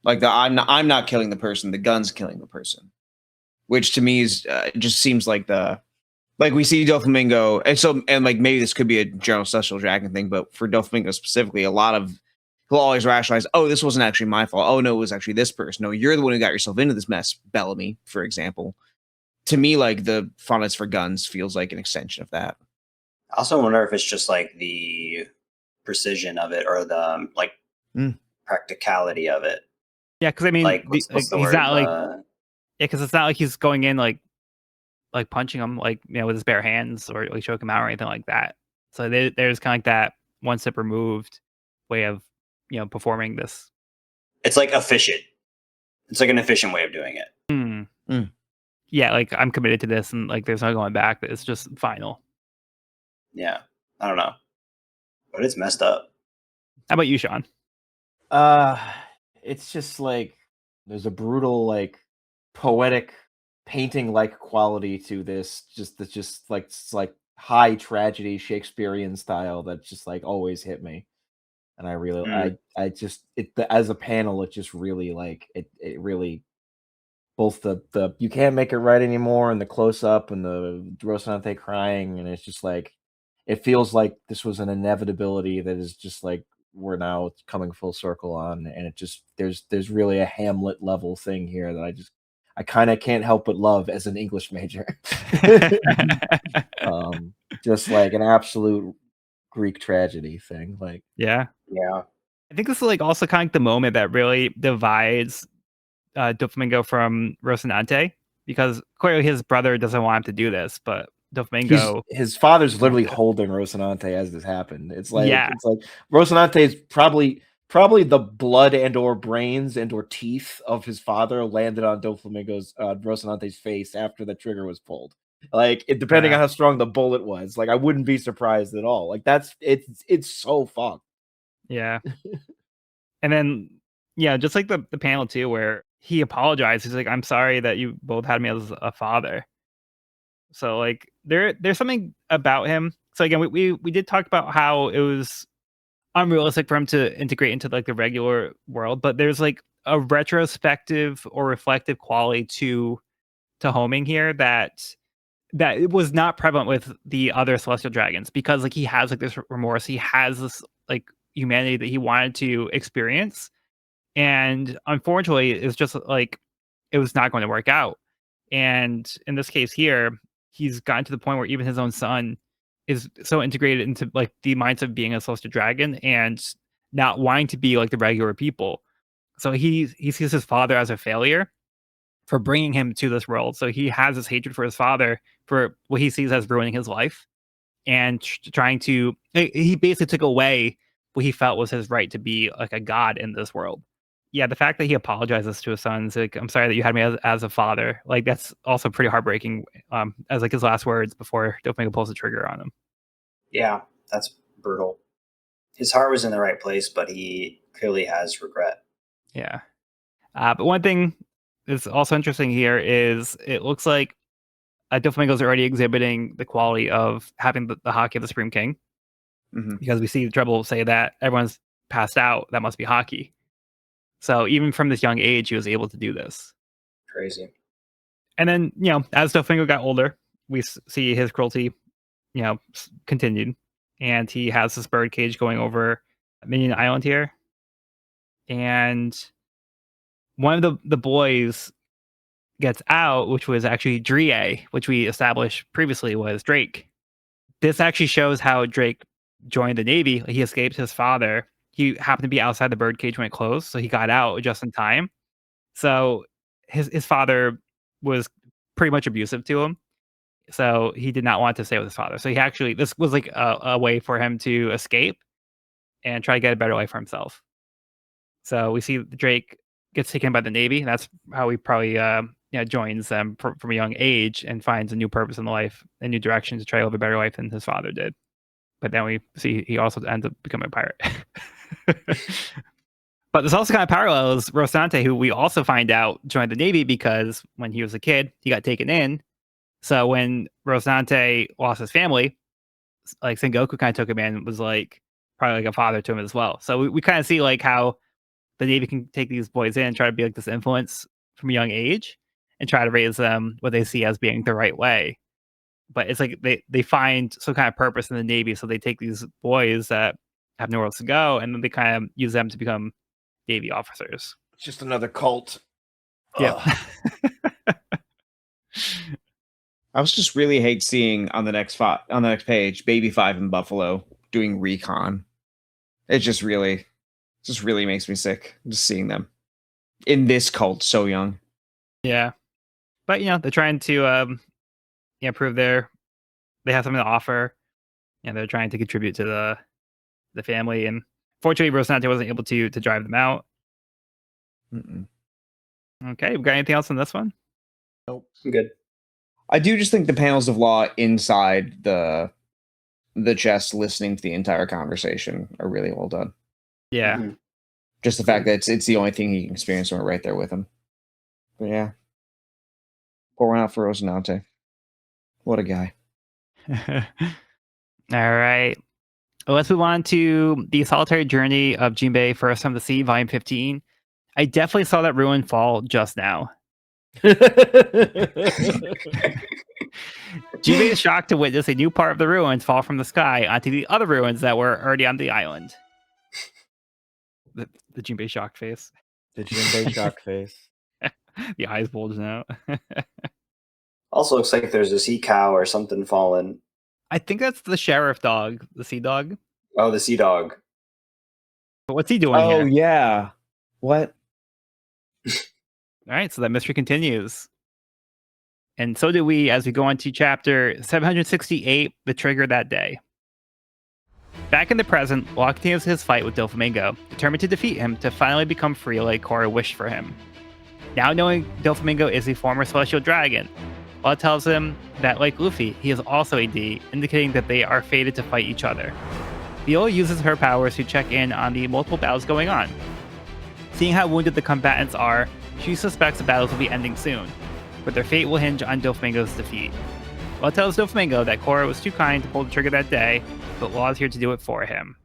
Like I'm not killing the person. The gun's killing the person, which to me is just seems like we see Doflamingo, and like maybe this could be a general celestial dragon thing, but for Doflamingo specifically, a lot of he'll always rationalize, oh, this wasn't actually my fault. Oh no, it was actually this person. No, you're the one who got yourself into this mess, Bellamy, for example. To me, like the fondness for guns feels like an extension of that. I also wonder if it's just like the precision of it or the like practicality of it. Yeah, because I mean, like what's the he's word? not like because it's not like he's going in like punching him like with his bare hands or like choke him out or anything like that. So there's kind of like that one step removed way of performing this. It's like efficient. It's like an efficient way of doing it. Yeah, like I'm committed to this, and like there's no going back. It's just final. Yeah, I don't know, but it's messed up. How about you, Sean? It's just like there's a brutal, like poetic painting-like quality to this. Just like it's like high tragedy Shakespearean style that just like always hit me. And I really, I just as a panel, it just really like it really both the you can't make it right anymore and the close up and the Rocinante crying, and it's just like it feels like this was an inevitability that is just like we're now coming full circle on, and it just there's really a Hamlet level thing here that I kind of can't help but love as an English major. Just like an absolute Greek tragedy thing. Like yeah. I think this is like also kind of the moment that really divides Doflamingo from Rocinante, because clearly his brother doesn't want him to do this, but Doflamingo, his father's literally holding Rocinante as this happened. It's like Yeah. it's like Rocinate's probably the blood and or brains and or teeth of his father landed on Doflamingo's Rocinate's face after the trigger was pulled. Like depending on how strong the bullet was, like I wouldn't be surprised at all. Like it's so fucked. Yeah. And then just like the panel too, where he apologized. He's like, "I'm sorry that you both had me as a father." So like there's something about him. So again, we did talk about how it was unrealistic for him to integrate into like the regular world, but there's like a retrospective or reflective quality to homing here that it was not prevalent with the other celestial dragons, because like he has like this remorse, he has this like humanity that he wanted to experience, and unfortunately it's just like it was not going to work out. And in this case here, he's gotten to the point where even his own son is so integrated into like the mindset of being a celestial dragon and not wanting to be like the regular people. So he sees his father as a failure for bringing him to this world. So he has this hatred for his father for what he sees as ruining his life, and trying to, he basically took away what he felt was his right to be like a god in this world. Yeah, the fact that he apologizes to his sons, like, "I'm sorry that you had me as a father," like that's also pretty heartbreaking, as like his last words before Doflamingo pulls the trigger on him. Yeah, that's brutal. His heart was in the right place, but he clearly has regret. Yeah. But one thing that's also interesting here is it looks like Doflamingo's already exhibiting the quality of having the Haki of the Supreme King, because we see Treble say that everyone's passed out, that must be Haki. So even from this young age, he was able to do this. Crazy. And then, as Doflamingo got older, we see his cruelty, continued. And he has this bird cage going over Minion Island here. And one of the boys gets out, which was actually Drie, which we established previously was Drake. this actually shows how Drake joined the Navy. He escaped his father. He happened to be outside the birdcage when it closed, so he got out just in time. So his father was pretty much abusive to him. So he did not want to stay with his father. So he actually, this was like a way for him to escape and try to get a better life for himself. So we see Drake gets taken by the Navy. That's how he probably joins them from a young age and finds a new purpose in life, a new direction to try to live a better life than his father did. But then we see he also ends up becoming a pirate. But there's also kind of parallels. Rocinante, who we also find out joined the Navy because when he was a kid, he got taken in. So when Rocinante lost his family, like Sengoku kind of took him in and was like probably like a father to him as well. So we kind of see like how the Navy can take these boys in and try to be like this influence from a young age and try to raise them what they see as being the right way. But it's like they find some kind of purpose in the Navy. So they take these boys that have nowhere else to go and then they kind of use them to become Navy officers. It's just another cult. Yeah. I was just really hate seeing on the next page, Baby 5 in Buffalo doing recon. It just really makes me sick just seeing them in this cult so young. Yeah. But they're trying to prove they have something to offer. And they're trying to contribute to the family. And fortunately Rocinante wasn't able to drive them out. Mm-mm. Okay, we got anything else on this one? Nope. I'm good. I do just think the panels of law inside the chest listening to the entire conversation are really well done. Yeah. Mm-hmm. Just the fact that it's the only thing he can experience when we're right there with him. But yeah. Pour one out for Rocinante. What a guy. All right. Well, let's move on to the solitary journey of Jinbei, First Time to See, Volume 15. I definitely saw that ruin fall just now. Jinbei is shocked to witness a new part of the ruins fall from the sky onto the other ruins that were already on the island. The Jinbei shocked face. The Jinbei shock face. The eyes bulging out. Also looks like there's a sea cow or something fallen. I think that's the sheriff dog, the sea dog. Oh, the sea dog. But what's he doing here? Oh, yeah. What? All right, so that mystery continues. And so do we as we go on to chapter 768, The Trigger That Day. Back in the present, Law continues his fight with Doflamingo, determined to defeat him to finally become free like Cora wished for him. Now knowing Doflamingo is a former celestial dragon, Law tells him that, like Luffy, he is also a D, indicating that they are fated to fight each other. Viola uses her powers to check in on the multiple battles going on. Seeing how wounded the combatants are, she suspects the battles will be ending soon, but their fate will hinge on Doflamingo's defeat. Law tells Doflamingo that Cora was too kind to pull the trigger that day, but Law is here to do it for him.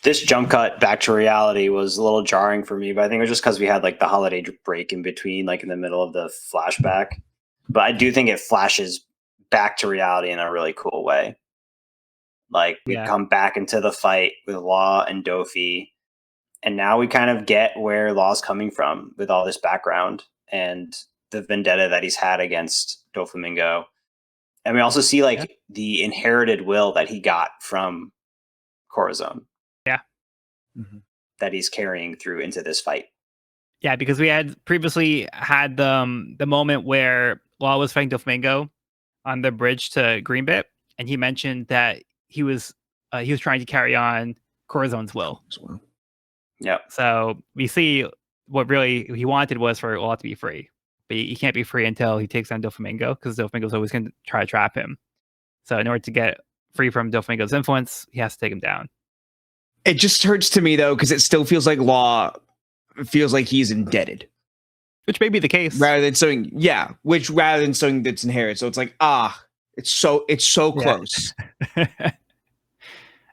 This jump cut back to reality was a little jarring for me, but I think it was just because we had like the holiday break in between, like in the middle of the flashback. But I do think it flashes back to reality in a really cool way. Like we come back into the fight with Law and Dofi, and now we kind of get where Law's coming from with all this background and the vendetta that he's had against Doflamingo. And we also see like the inherited will that he got from Corazon. Yeah. Mm-hmm. That he's carrying through into this fight. Yeah, because we had previously had the moment where Law was fighting Doflamingo on the bridge to Greenbit, and he mentioned that he was trying to carry on Corazon's will. Yeah. So we see what really he wanted was for Law to be free, but he can't be free until he takes on Doflamingo, because Doflamingo's always going to try to trap him. So in order to get free from Doflamingo's influence, he has to take him down. It just hurts to me though, because it still feels like Law feels like he's indebted, which may be the case, rather than something that's inherited. So it's like, it's so close.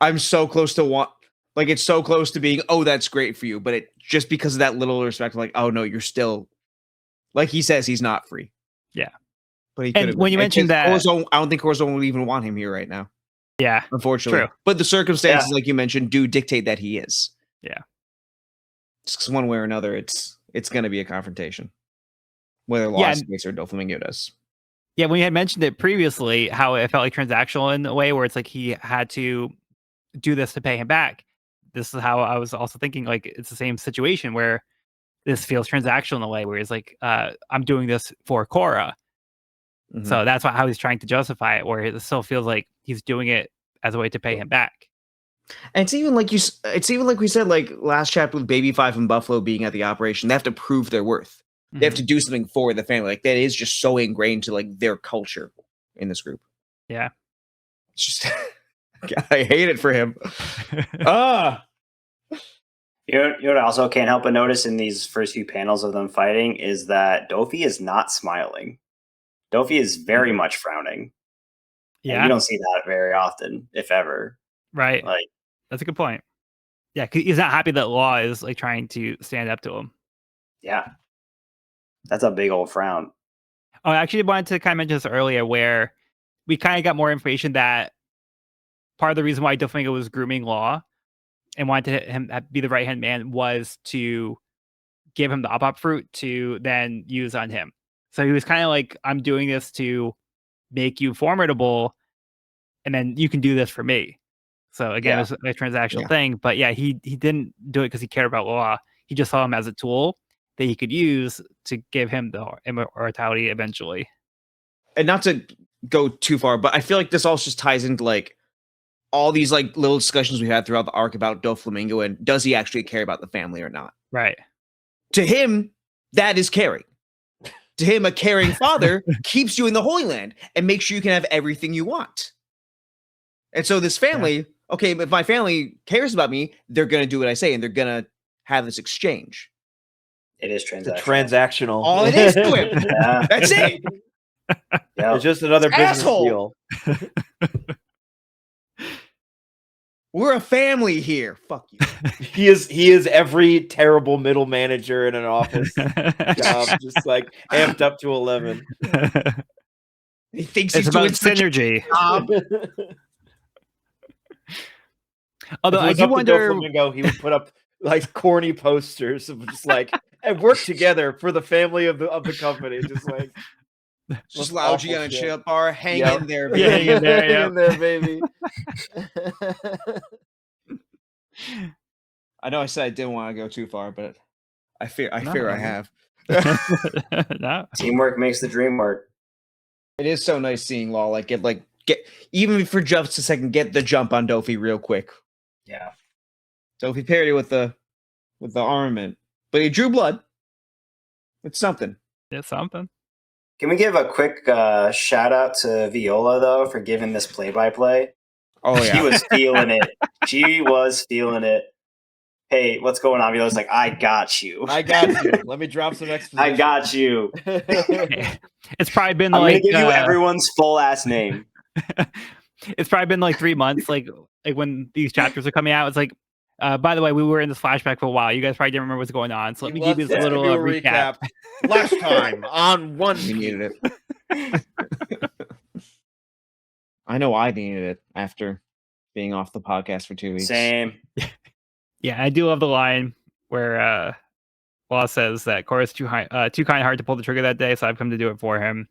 I'm so close to it's so close to being, oh, that's great for you, but it just because of that little respect, like, oh no, you're still, like he says, he's not free. Yeah, but he could. When you mentioned that, Corazon, I don't think Corazon would even want him here right now. Yeah, unfortunately. True. But the circumstances, like you mentioned, do dictate that he is. Yeah. Just one way or another, it's going to be a confrontation, whether Law states or Doflamingo does. Yeah, when you had mentioned it previously, how it felt like transactional in a way where it's like he had to do this to pay him back. This is how I was also thinking, like, it's the same situation where this feels transactional in a way where he's like, I'm doing this for Cora. Mhm. So that's how he's trying to justify it, where it still feels like he's doing it as a way to pay him back. And it's even like it's even like we said, like last chapter with Baby Five and Buffalo being at the operation. They have to prove their worth. They have to do something for the family. Like that is just so ingrained to like their culture in this group. Yeah. It's just I hate it for him. Ah. You know what I also can't help but notice in these first few panels of them fighting is that Dofi is not smiling. Dofi is very much frowning. And Yeah. you don't see that very often, if ever. Right. Like, That's a good point. Yeah, 'cause he's not happy that Law is like trying to stand up to him. yeah. That's a big old frown. Oh, I actually wanted to kind of mention this earlier where we kind of got more information that part of the reason why Doflamingo was grooming Law and wanted him to be the right hand man was to give him the op fruit to then use on him. So he was kind of like, I'm doing this to make you formidable, and then you can do this for me. So again, it was a transactional thing, but yeah, he didn't do it because he cared about Law. He just saw him as a tool that he could use to give him the immortality eventually. And not to go too far, but I feel like this also just ties into like all these like little discussions we had throughout the arc about Doflamingo and does he actually care about the family or not? Right. To him, that is caring. To him, a caring father keeps you in the Holy Land and makes sure you can have everything you want. And so this family, okay, if my family cares about me, they're going to do what I say and they're going to have this exchange. It is It's a transactional. transactional. All it is to him. Yeah. That's it. Yeah. It's just another business Asshole. deal. We're a family here. Fuck you. He is every terrible middle manager in an office job, just like amped up to 11. He thinks It's he's about doing such a synergy. job. Although If it I was do up to wonder, Doflamingo, he would put up like corny posters of just like and work together for the family of the company. Just like Just Looks Loudgy awful on a shit. chill bar. Hang Yep. in there, Yeah, baby. hang in there, Hang yeah. in there, baby. I know I said I didn't want to go too far, but I fear I No. have. no. Teamwork makes the dream work. It is so nice seeing Law like get even for just a second get the jump on Dofi real quick. Yeah. Dofi paired it with the armament, but he drew blood. It's something. It's something. Can we give a quick shout out to Viola though for giving this play-by-play? Oh She yeah. was feeling it. She was feeling it. Hey, what's going on? Viola's like, I got you. I got you. Let me drop some exposition. I got you. It's probably been I'm like gonna give you everyone's full ass name. it's probably been like 3 months, like when these chapters are coming out. It's like, by the way, we were in this flashback for a while. You guys probably didn't remember what's going on, so let me give you this little recap. Last time on One We needed Piece. it. I know I needed it after being off the podcast for 2 weeks. Same. Yeah, I do love the line where Law says that Cora's too kind heart to pull the trigger that day, so I've come to do it for him.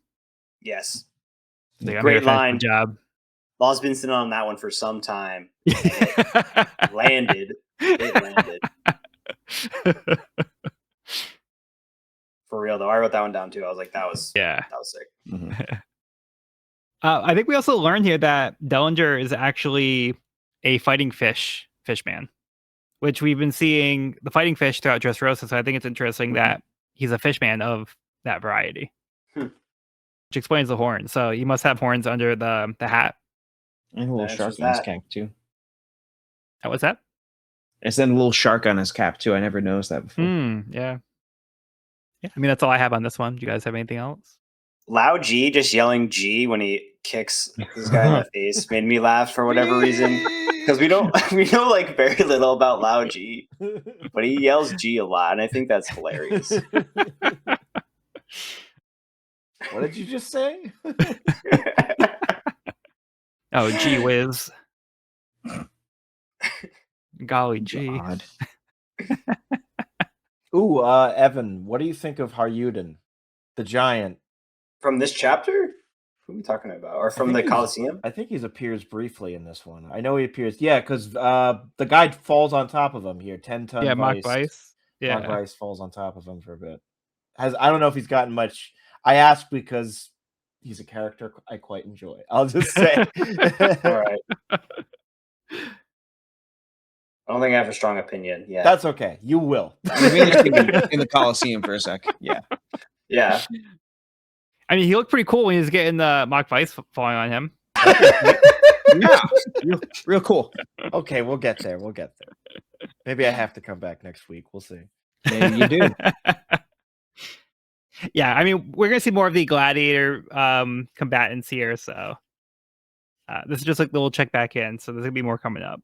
Yes. He's like, I'm Great here to finish line. the job. Law's been sitting on that one for some time. It landed. It landed. For real though. I wrote that one down too. I was like, that was sick. Mm-hmm. I think we also learned here that Dellinger is actually a fighting fishman, which we've been seeing the fighting fish throughout Dressrosa. So I think it's interesting that he's a fishman of that variety, which explains the horns. So he must have horns under the hat. And a little That's shark just on his that. cap too. What's that? It's then a little shark on his cap too. I never noticed that before. Yeah. I mean, that's all I have on this one. Do you guys have anything else? Loud G just yelling G when he kicks this guy in the face made me laugh for whatever reason. Because we know like very little about Loud G, but he yells G a lot, and I think that's hilarious. What did you just say? Oh, gee whiz. Golly gee. God. Ooh, Evan, what do you think of Haryuden, the giant? From this chapter? Who are we talking about? Or from the Coliseum? I think he appears briefly in this one. I know he appears. Yeah, because the guy falls on top of him here. 10-ton Yeah, Mock Vice. Vice. Yeah. Mock Vice falls on top of him for a bit. I don't know if he's gotten much. I asked because he's a character I quite enjoy. I'll just say. All right. I don't think I have a strong opinion yet. That's okay. You will. In the Coliseum for a sec. Yeah. Yeah. I mean, he looked pretty cool when he was getting the Mock Vice falling on him. Yeah. Real cool. Okay, we'll get there. Maybe I have to come back next week. We'll see. Maybe you do. Yeah, I mean, we're gonna see more of the gladiator combatants here, so this is just like the little check back in. So there's gonna be more coming up.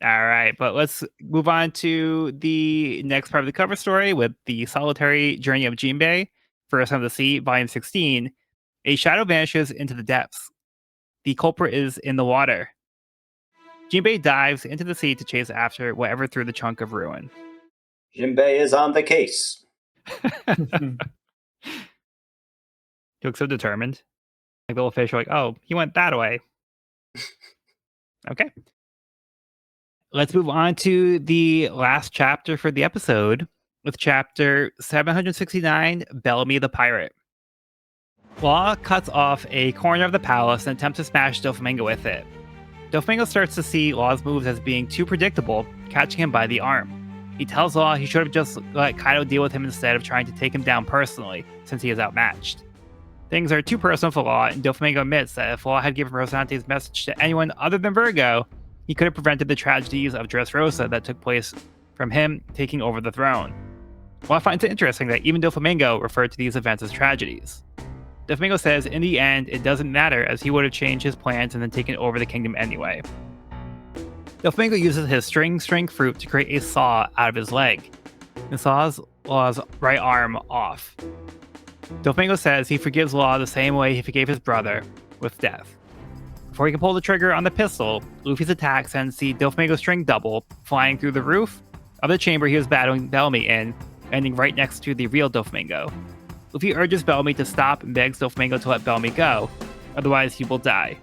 All right, but let's move on to the next part of the cover story with the solitary journey of Jinbei, First Son of the Sea, Volume 16. A shadow vanishes into the depths. The culprit is in the water. Jinbei dives into the sea to chase after whatever threw the chunk of ruin. Jinbei is on the case. He looks so determined. Like the little fish are like, oh, he went that way. Okay. Let's move on to the last chapter for the episode with chapter 769, Bellamy the Pirate. Law cuts off a corner of the palace and attempts to smash Doflamingo with it. Doflamingo starts to see Law's moves as being too predictable, catching him by the arm. He tells Law he should have just let Kaido deal with him instead of trying to take him down personally, since he is outmatched. Things are too personal for Law, and Doflamingo admits that if Law had given Rosante's message to anyone other than Virgo, he could have prevented the tragedies of Dressrosa that took place from him taking over the throne. Law finds it interesting that even Doflamingo referred to these events as tragedies. Doflamingo says in the end, it doesn't matter as he would have changed his plans and then taken over the kingdom anyway. Doflamingo uses his string fruit to create a saw out of his leg and saws Law's right arm off. Doflamingo says he forgives Law the same way he forgave his brother, with death. Before he can pull the trigger on the pistol, Luffy's attack sends the Doflamingo string double flying through the roof of the chamber he was battling Bellamy in, ending right next to the real Doflamingo. Luffy urges Bellamy to stop and begs Doflamingo to let Bellamy go, otherwise he will die.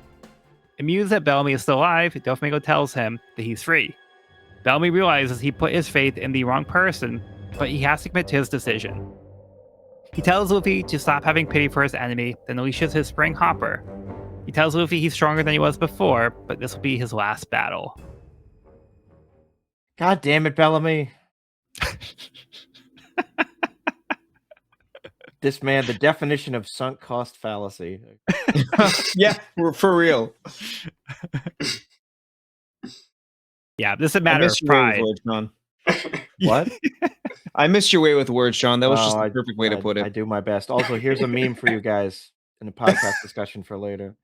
Amused that Bellamy is still alive, Doflamingo tells him that he's free. Bellamy realizes he put his faith in the wrong person, but he has to commit to his decision. He tells Luffy to stop having pity for his enemy, then unleashes his spring hopper. He tells Luffy he's stronger than he was before, but this will be his last battle. God damn it, Bellamy. This man, the definition of sunk cost fallacy. Yeah, for real. Yeah, this is a matter of pride. Words, Sean. What? I missed your way with words, Sean. That was just the perfect way to put it. I do my best. Also, here's a meme for you guys in a podcast discussion for later.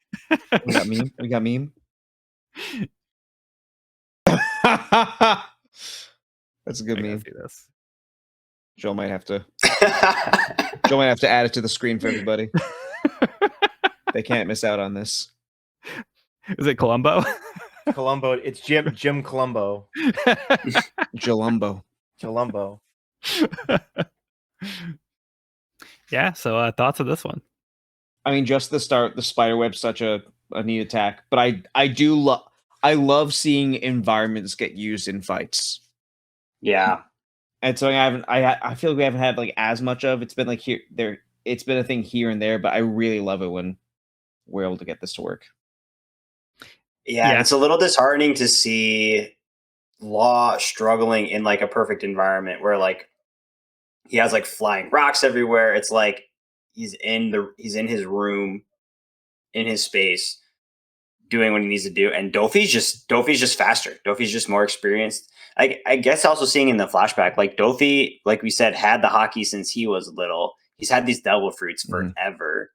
We got meme. We got meme. That's a good meme. See this. Joe might have to add it to the screen for everybody. They can't miss out on this. Is it Columbo? Columbo. It's Jim Columbo. Jalumbo. Yeah, so thoughts of this one? I mean, just the start, the spiderweb's such a neat attack, but I love seeing environments get used in fights. Yeah. And so I feel like we haven't had like as much of. It's been like it's been a thing here and there, but I really love it when we're able to get this to work. Yeah, it's a little disheartening to see Law struggling in like a perfect environment where like he has like flying rocks everywhere. It's like he's in his room, in his space, doing what he needs to do. And Dofi's just faster. Dofi's just more experienced. I guess also seeing in the flashback, like Dofi, like we said, had the hockey since he was little. He's had these devil fruits forever.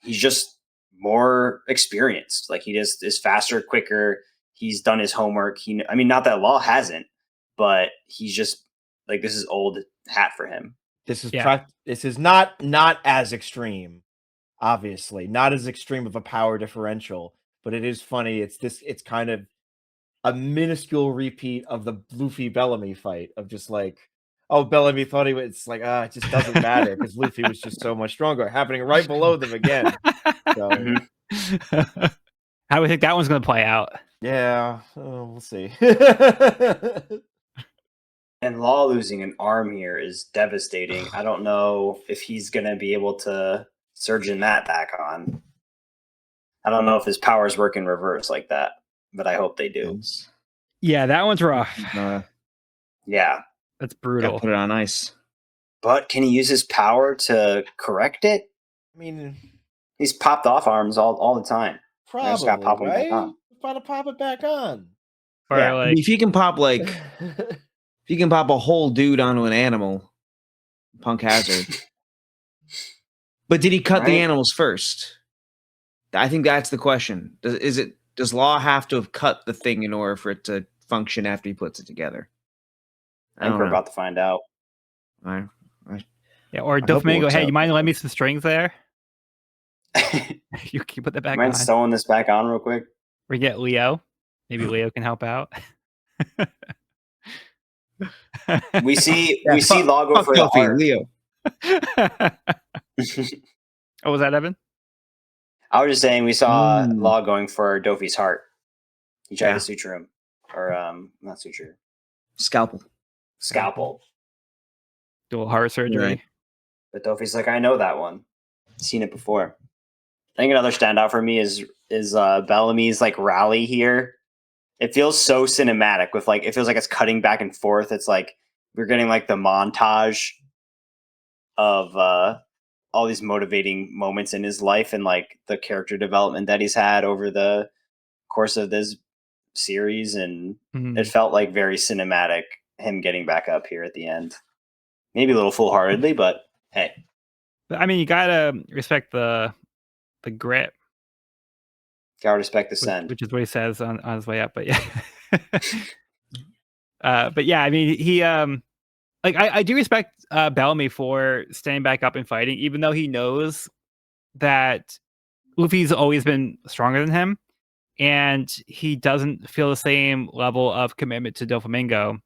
He's just more experienced. Like he just is faster, quicker. He's done his homework. Not that Law hasn't, but he's just like, this is old hat for him. This is not as extreme, obviously, not as extreme of a power differential, but it is funny. It's kind of a minuscule repeat of the Luffy Bellamy fight of just like, oh, Bellamy thought he was, it's like, it just doesn't matter because Luffy was just so much stronger, happening right below them again. So How do we think that one's going to play out? yeah, we'll see. And Law losing an arm here is devastating. I don't know if he's going to be able to surgeon that back on. I don't know if his powers work in reverse like that, but I hope they do. Yeah, that one's rough. Yeah. That's Gotta brutal. put it on ice. But can he use his power to correct it? I mean, He's popped off arms all the time. Just gotta probably, pop 'em back right? on. Gotta pop it back on. Or Yeah. like, If you can pop if you can pop a whole dude onto an animal, Punk Hazard. But did he cut the Right. animals first? I think that's the question. Does Law have to have cut the thing in order for it to function after he puts it together? I think we're about to find out. I yeah, or hope it Doflamingo, works hey, out. you mind lending me some strings there? You can put that back on. Mind sewing this back on real quick? We get Leo. Maybe Leo can help out. We see Yeah, Law go fuck for the Kofi, heart. Leo. Oh, was that Evan? I was just saying we saw Mm. Law going for Dofi's heart. He tried Yeah. to suture him. Or not suture. Scalpel. Scalpel. Dual heart surgery. Right. But Dofi's like, I know that one. Seen it before. I think another standout for me is Bellamy's like rally here. It feels so cinematic with like it feels like it's cutting back and forth. It's like we're getting like the montage of all these motivating moments in his life and like the character development that he's had over the course of this series, and it felt like very cinematic, him getting back up here at the end. Maybe a little foolhardily, but hey. But, I mean, you gotta respect the grit, Gotta respect the send. which is what he says on his way up. But yeah, but yeah, I mean, he like I do respect Bellamy for staying back up and fighting, even though he knows that Luffy's always been stronger than him, and he doesn't feel the same level of commitment to Doflamingo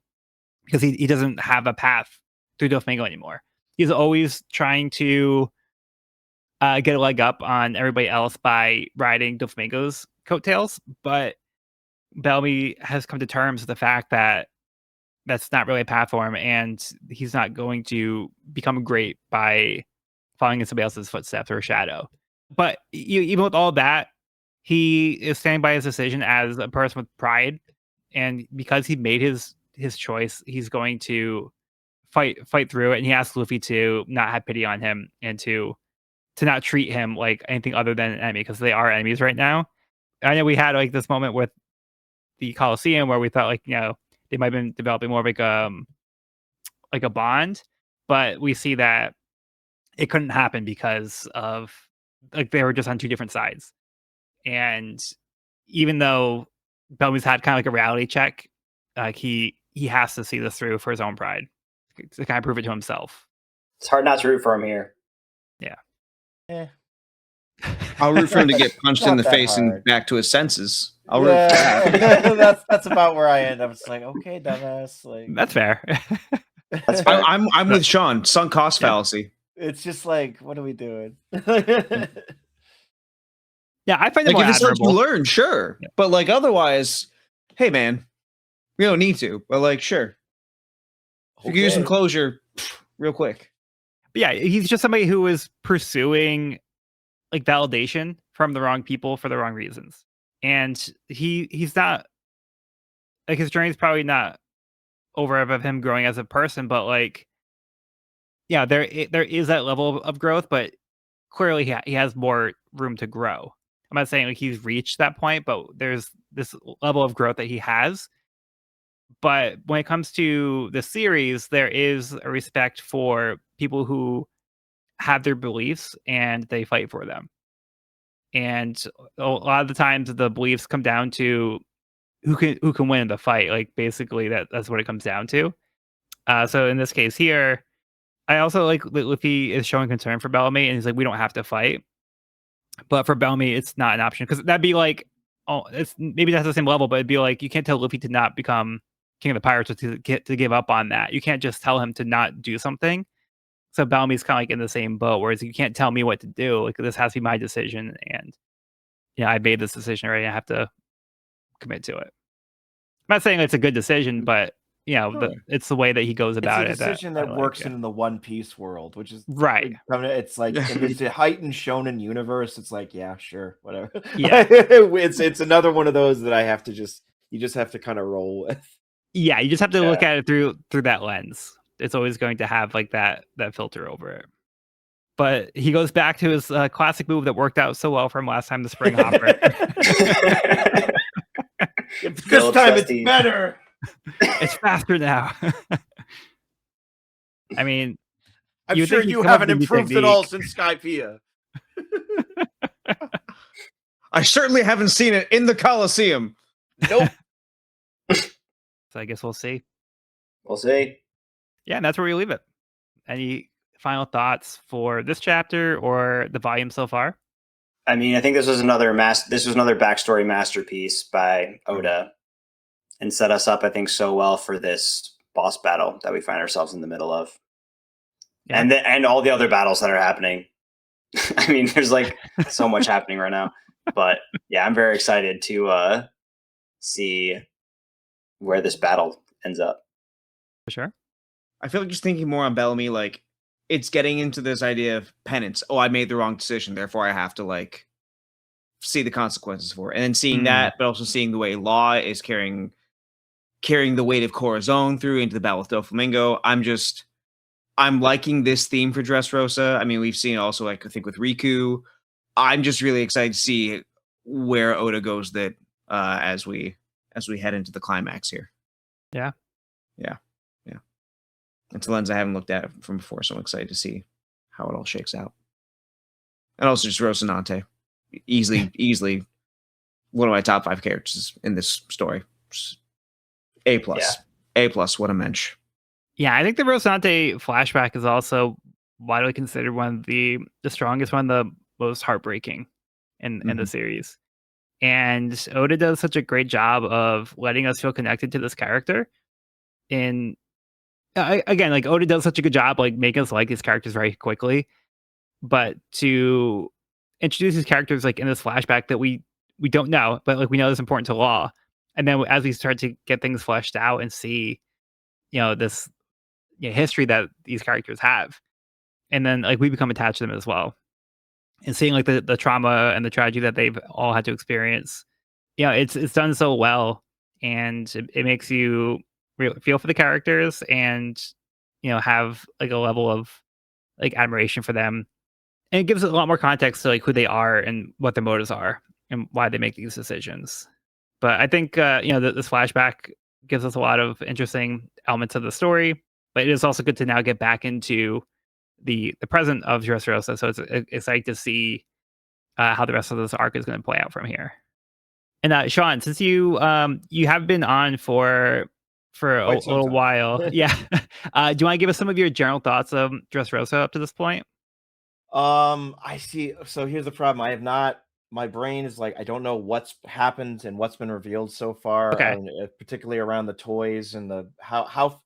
because he doesn't have a path through Doflamingo anymore. He's always trying to get a leg up on everybody else by riding Doflamingo's coattails, but Bellamy has come to terms with the fact that that's not really a path for him, and he's not going to become great by following in somebody else's footsteps or shadow. But even with all that, he is standing by his decision as a person with pride, and because he made his choice, he's going to fight through it. And he asked Luffy to not have pity on him and to not treat him like anything other than an enemy, because they are enemies right now. I know we had like this moment with the Coliseum where we thought like, they might have been developing more of like a bond, but we see that it couldn't happen because of like they were just on two different sides. And even though Bellamy's had kind of like a reality check, like he has to see this through for his own pride to kind of prove it to himself. It's hard not to root for him here. Eh. I'll root for him to get punched in Not the that face and hard. back to his senses. I'll root for that. that's about where I end up. It's like, okay, dumbass. Like That's fair. That's fair. I'm with Sean. Sunk cost fallacy. it's just like, what are we doing? Yeah, I find it Like more if it's like you admirable. learn, sure. Yeah. But like otherwise, hey man, we don't need to. But like, sure. If you can use some Okay. closure real quick. But yeah, he's just somebody who is pursuing like validation from the wrong people for the wrong reasons. And he's not like his journey is probably not over of him growing as a person, but like yeah, there is that level of growth, but clearly he has more room to grow. I'm not saying like he's reached that point, but there's this level of growth that he has. But when it comes to the series, there is a respect for people who have their beliefs and they fight for them. And a lot of the times the beliefs come down to who can win in the fight. Like basically that's what it comes down to. So in this case here, I also like that Luffy is showing concern for Bellamy and he's like, we don't have to fight. But for Bellamy, it's not an option because that'd be like, oh, it's maybe that's the same level, but it'd be like you can't tell Luffy to not become king of the pirates or to give up on that. You can't just tell him to not do something. So Bellamy's kind of like in the same boat, whereas you can't tell me what to do. Like this has to be my decision, and I made this decision already. I have to commit to it. I'm not saying it's a good decision, but Sure. it's the way that he goes It's about a it decision I that like, works yeah. in the One Piece world, which is Right. It's like in this heightened shonen universe. It's like, yeah, sure, whatever. Yeah. it's another one of those that I have to you just have to kind of roll with. Yeah, you just have to look Yeah. at it through that lens. It's always going to have like that filter over it. But he goes back to his classic move that worked out so well for him last time, the spring hopper. This Philip time Sesty. it's better. It's faster now. I mean, I'm you'd sure think he'd you come up haven't with a new improved at all technique. since Skypiea. I certainly haven't seen it in the Coliseum. Nope. So I guess we'll see. We'll see. Yeah, and that's where we leave it. Any final thoughts for this chapter or the volume so far? I mean, I think this was another backstory masterpiece by Oda, and set us up, I think, so well for this boss battle that we find ourselves in the middle of, Yeah. and all the other battles that are happening. I mean, there's like so much happening right now, but yeah, I'm very excited to see where this battle ends up. For sure. I feel like just thinking more on Bellamy, like it's getting into this idea of penance. Oh, I made the wrong decision, therefore I have to like see the consequences for it. And then seeing that, but also seeing the way Law is carrying the weight of Cora's own through into the battle with Doflamingo. I'm liking this theme for Dressrosa. I mean, we've seen it also, like, I think with Riku. I'm just really excited to see where Oda goes that as we head into the climax here. Yeah. It's a lens I haven't looked at from before, so I'm excited to see how it all shakes out. And also just Rocinante. Easily one of my top 5 characters in this story. Just A+. Yeah. A+, what a mensch. Yeah, I think the Rocinante flashback is also widely considered one of the strongest, one of the most heartbreaking in the series. And Oda does such a great job of letting us feel connected to this character. And again, like Oda does such a good job, like making us like these characters very quickly. But to introduce these characters like in this flashback that we don't know, but like we know is important to Law. And then as we start to get things fleshed out and see, this history that these characters have, and then like we become attached to them as well, and seeing like the trauma and the tragedy that they've all had to experience, it's done so well, and it makes you feel for the characters, and have like a level of like admiration for them, and it gives it a lot more context to like who they are and what their motives are and why they make these decisions. But I think this flashback gives us a lot of interesting elements of the story, but it is also good to now get back into the present of Dressrosa. So it's exciting to see how the rest of this arc is going to play out from here. And Sean, since you have been on for a Quite some little time. while, yeah, do you want to give us some of your general thoughts of Dressrosa up to this point? I see. So here's the problem. I have not. My brain is like I don't know what's happened and what's been revealed so far, Okay. particularly around the toys and the how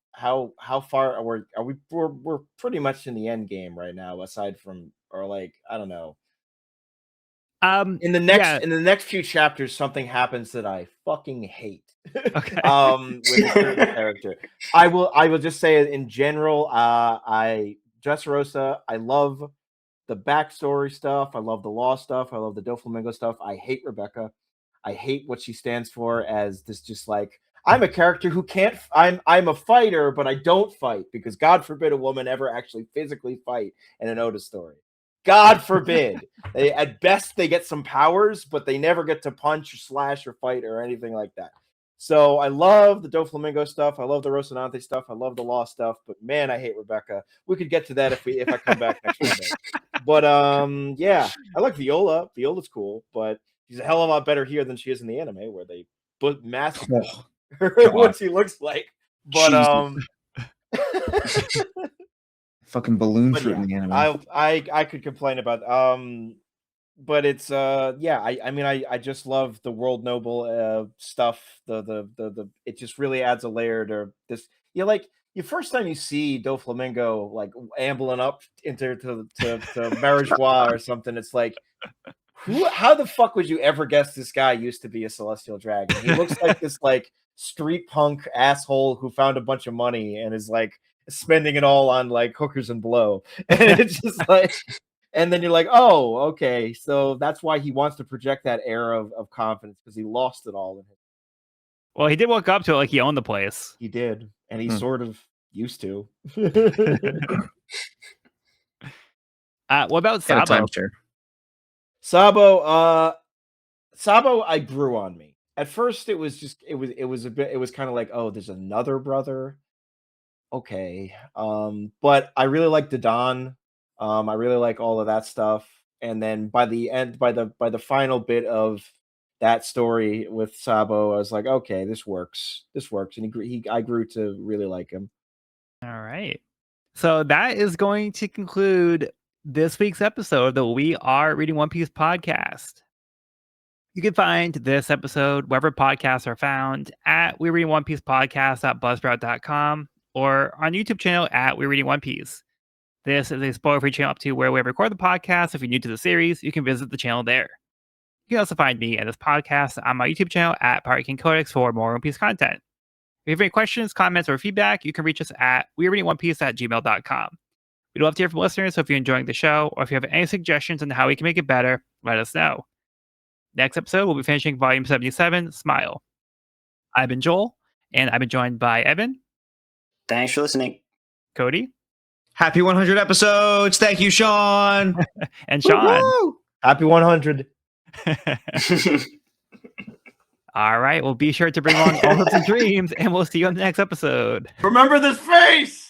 far are we? We're pretty much in the end game right now. Aside from or like I don't know. In the next few chapters, something happens that I fucking hate. Okay. With a certain character, I will just say in general, I Dressrosa, I love the backstory stuff. I love the Law stuff. I love the Doflamingo stuff. I hate Rebecca. I hate what she stands for as this just like I'm a character who can't I'm a fighter, but I don't fight because God forbid a woman ever actually physically fight in an Oda story. God forbid. At best they get some powers, but they never get to punch or slash or fight or anything like that. So I love the Doflamingo stuff. I love the Rocinante stuff. I love the Law stuff. But man, I hate Rebecca. We could get to that if I come back next Monday. But yeah, I like Viola. Viola's cool, but she's a hell of a lot better here than she is in the anime, where they put massacre what she looks like. But fucking balloon but fruit yeah, in the anime. I could complain about but it's yeah, I mean I just love the world noble stuff. The it just really adds a layer to this. Like the first time you see Doflamingo like ambling up into to Marijois or something, it's like, how the fuck would you ever guess this guy used to be a celestial dragon? He looks like this like street punk asshole who found a bunch of money and is like spending it all on like hookers and blow. And it's just like, and then you're like, oh, okay, so that's why he wants to project that air of confidence, because he lost it all in him. Well, he did walk up to it like he owned the place. He did, and he sort of used to. What about Sabo? Sabo, I grew on me. At first, it was kind of like, oh, there's another brother. Okay, but I really like Dadan. I really like all of that stuff. And then by the end, by the final bit of that story with Sabo, I was like, okay, this works. And I grew to really like him. All right. So that is going to conclude this week's episode of the We Are Reading One Piece podcast. You can find this episode wherever podcasts are found at We Reading One Piece podcast.buzzsprout.com or on YouTube channel at We Reading One Piece. This is a spoiler-free channel up to where we record the podcast. If you're new to the series, you can visit the channel there. You can also find me and this podcast on my YouTube channel at Pirate King Codex for more One Piece content. If you have any questions, comments, or feedback, you can reach us at werereadingonepiece@gmail.com. We'd love to hear from listeners, so if you're enjoying the show, or if you have any suggestions on how we can make it better, let us know. Next episode, we'll be finishing Volume 77, Smile. I've been Joel, and I've been joined by Evan. Thanks for listening. Cody. Happy 100 episodes. Thank you, Sean. And Sean. Woo-hoo! Happy 100. All right. Well, be sure to bring along all hopes and dreams, and we'll see you on the next episode. Remember this face!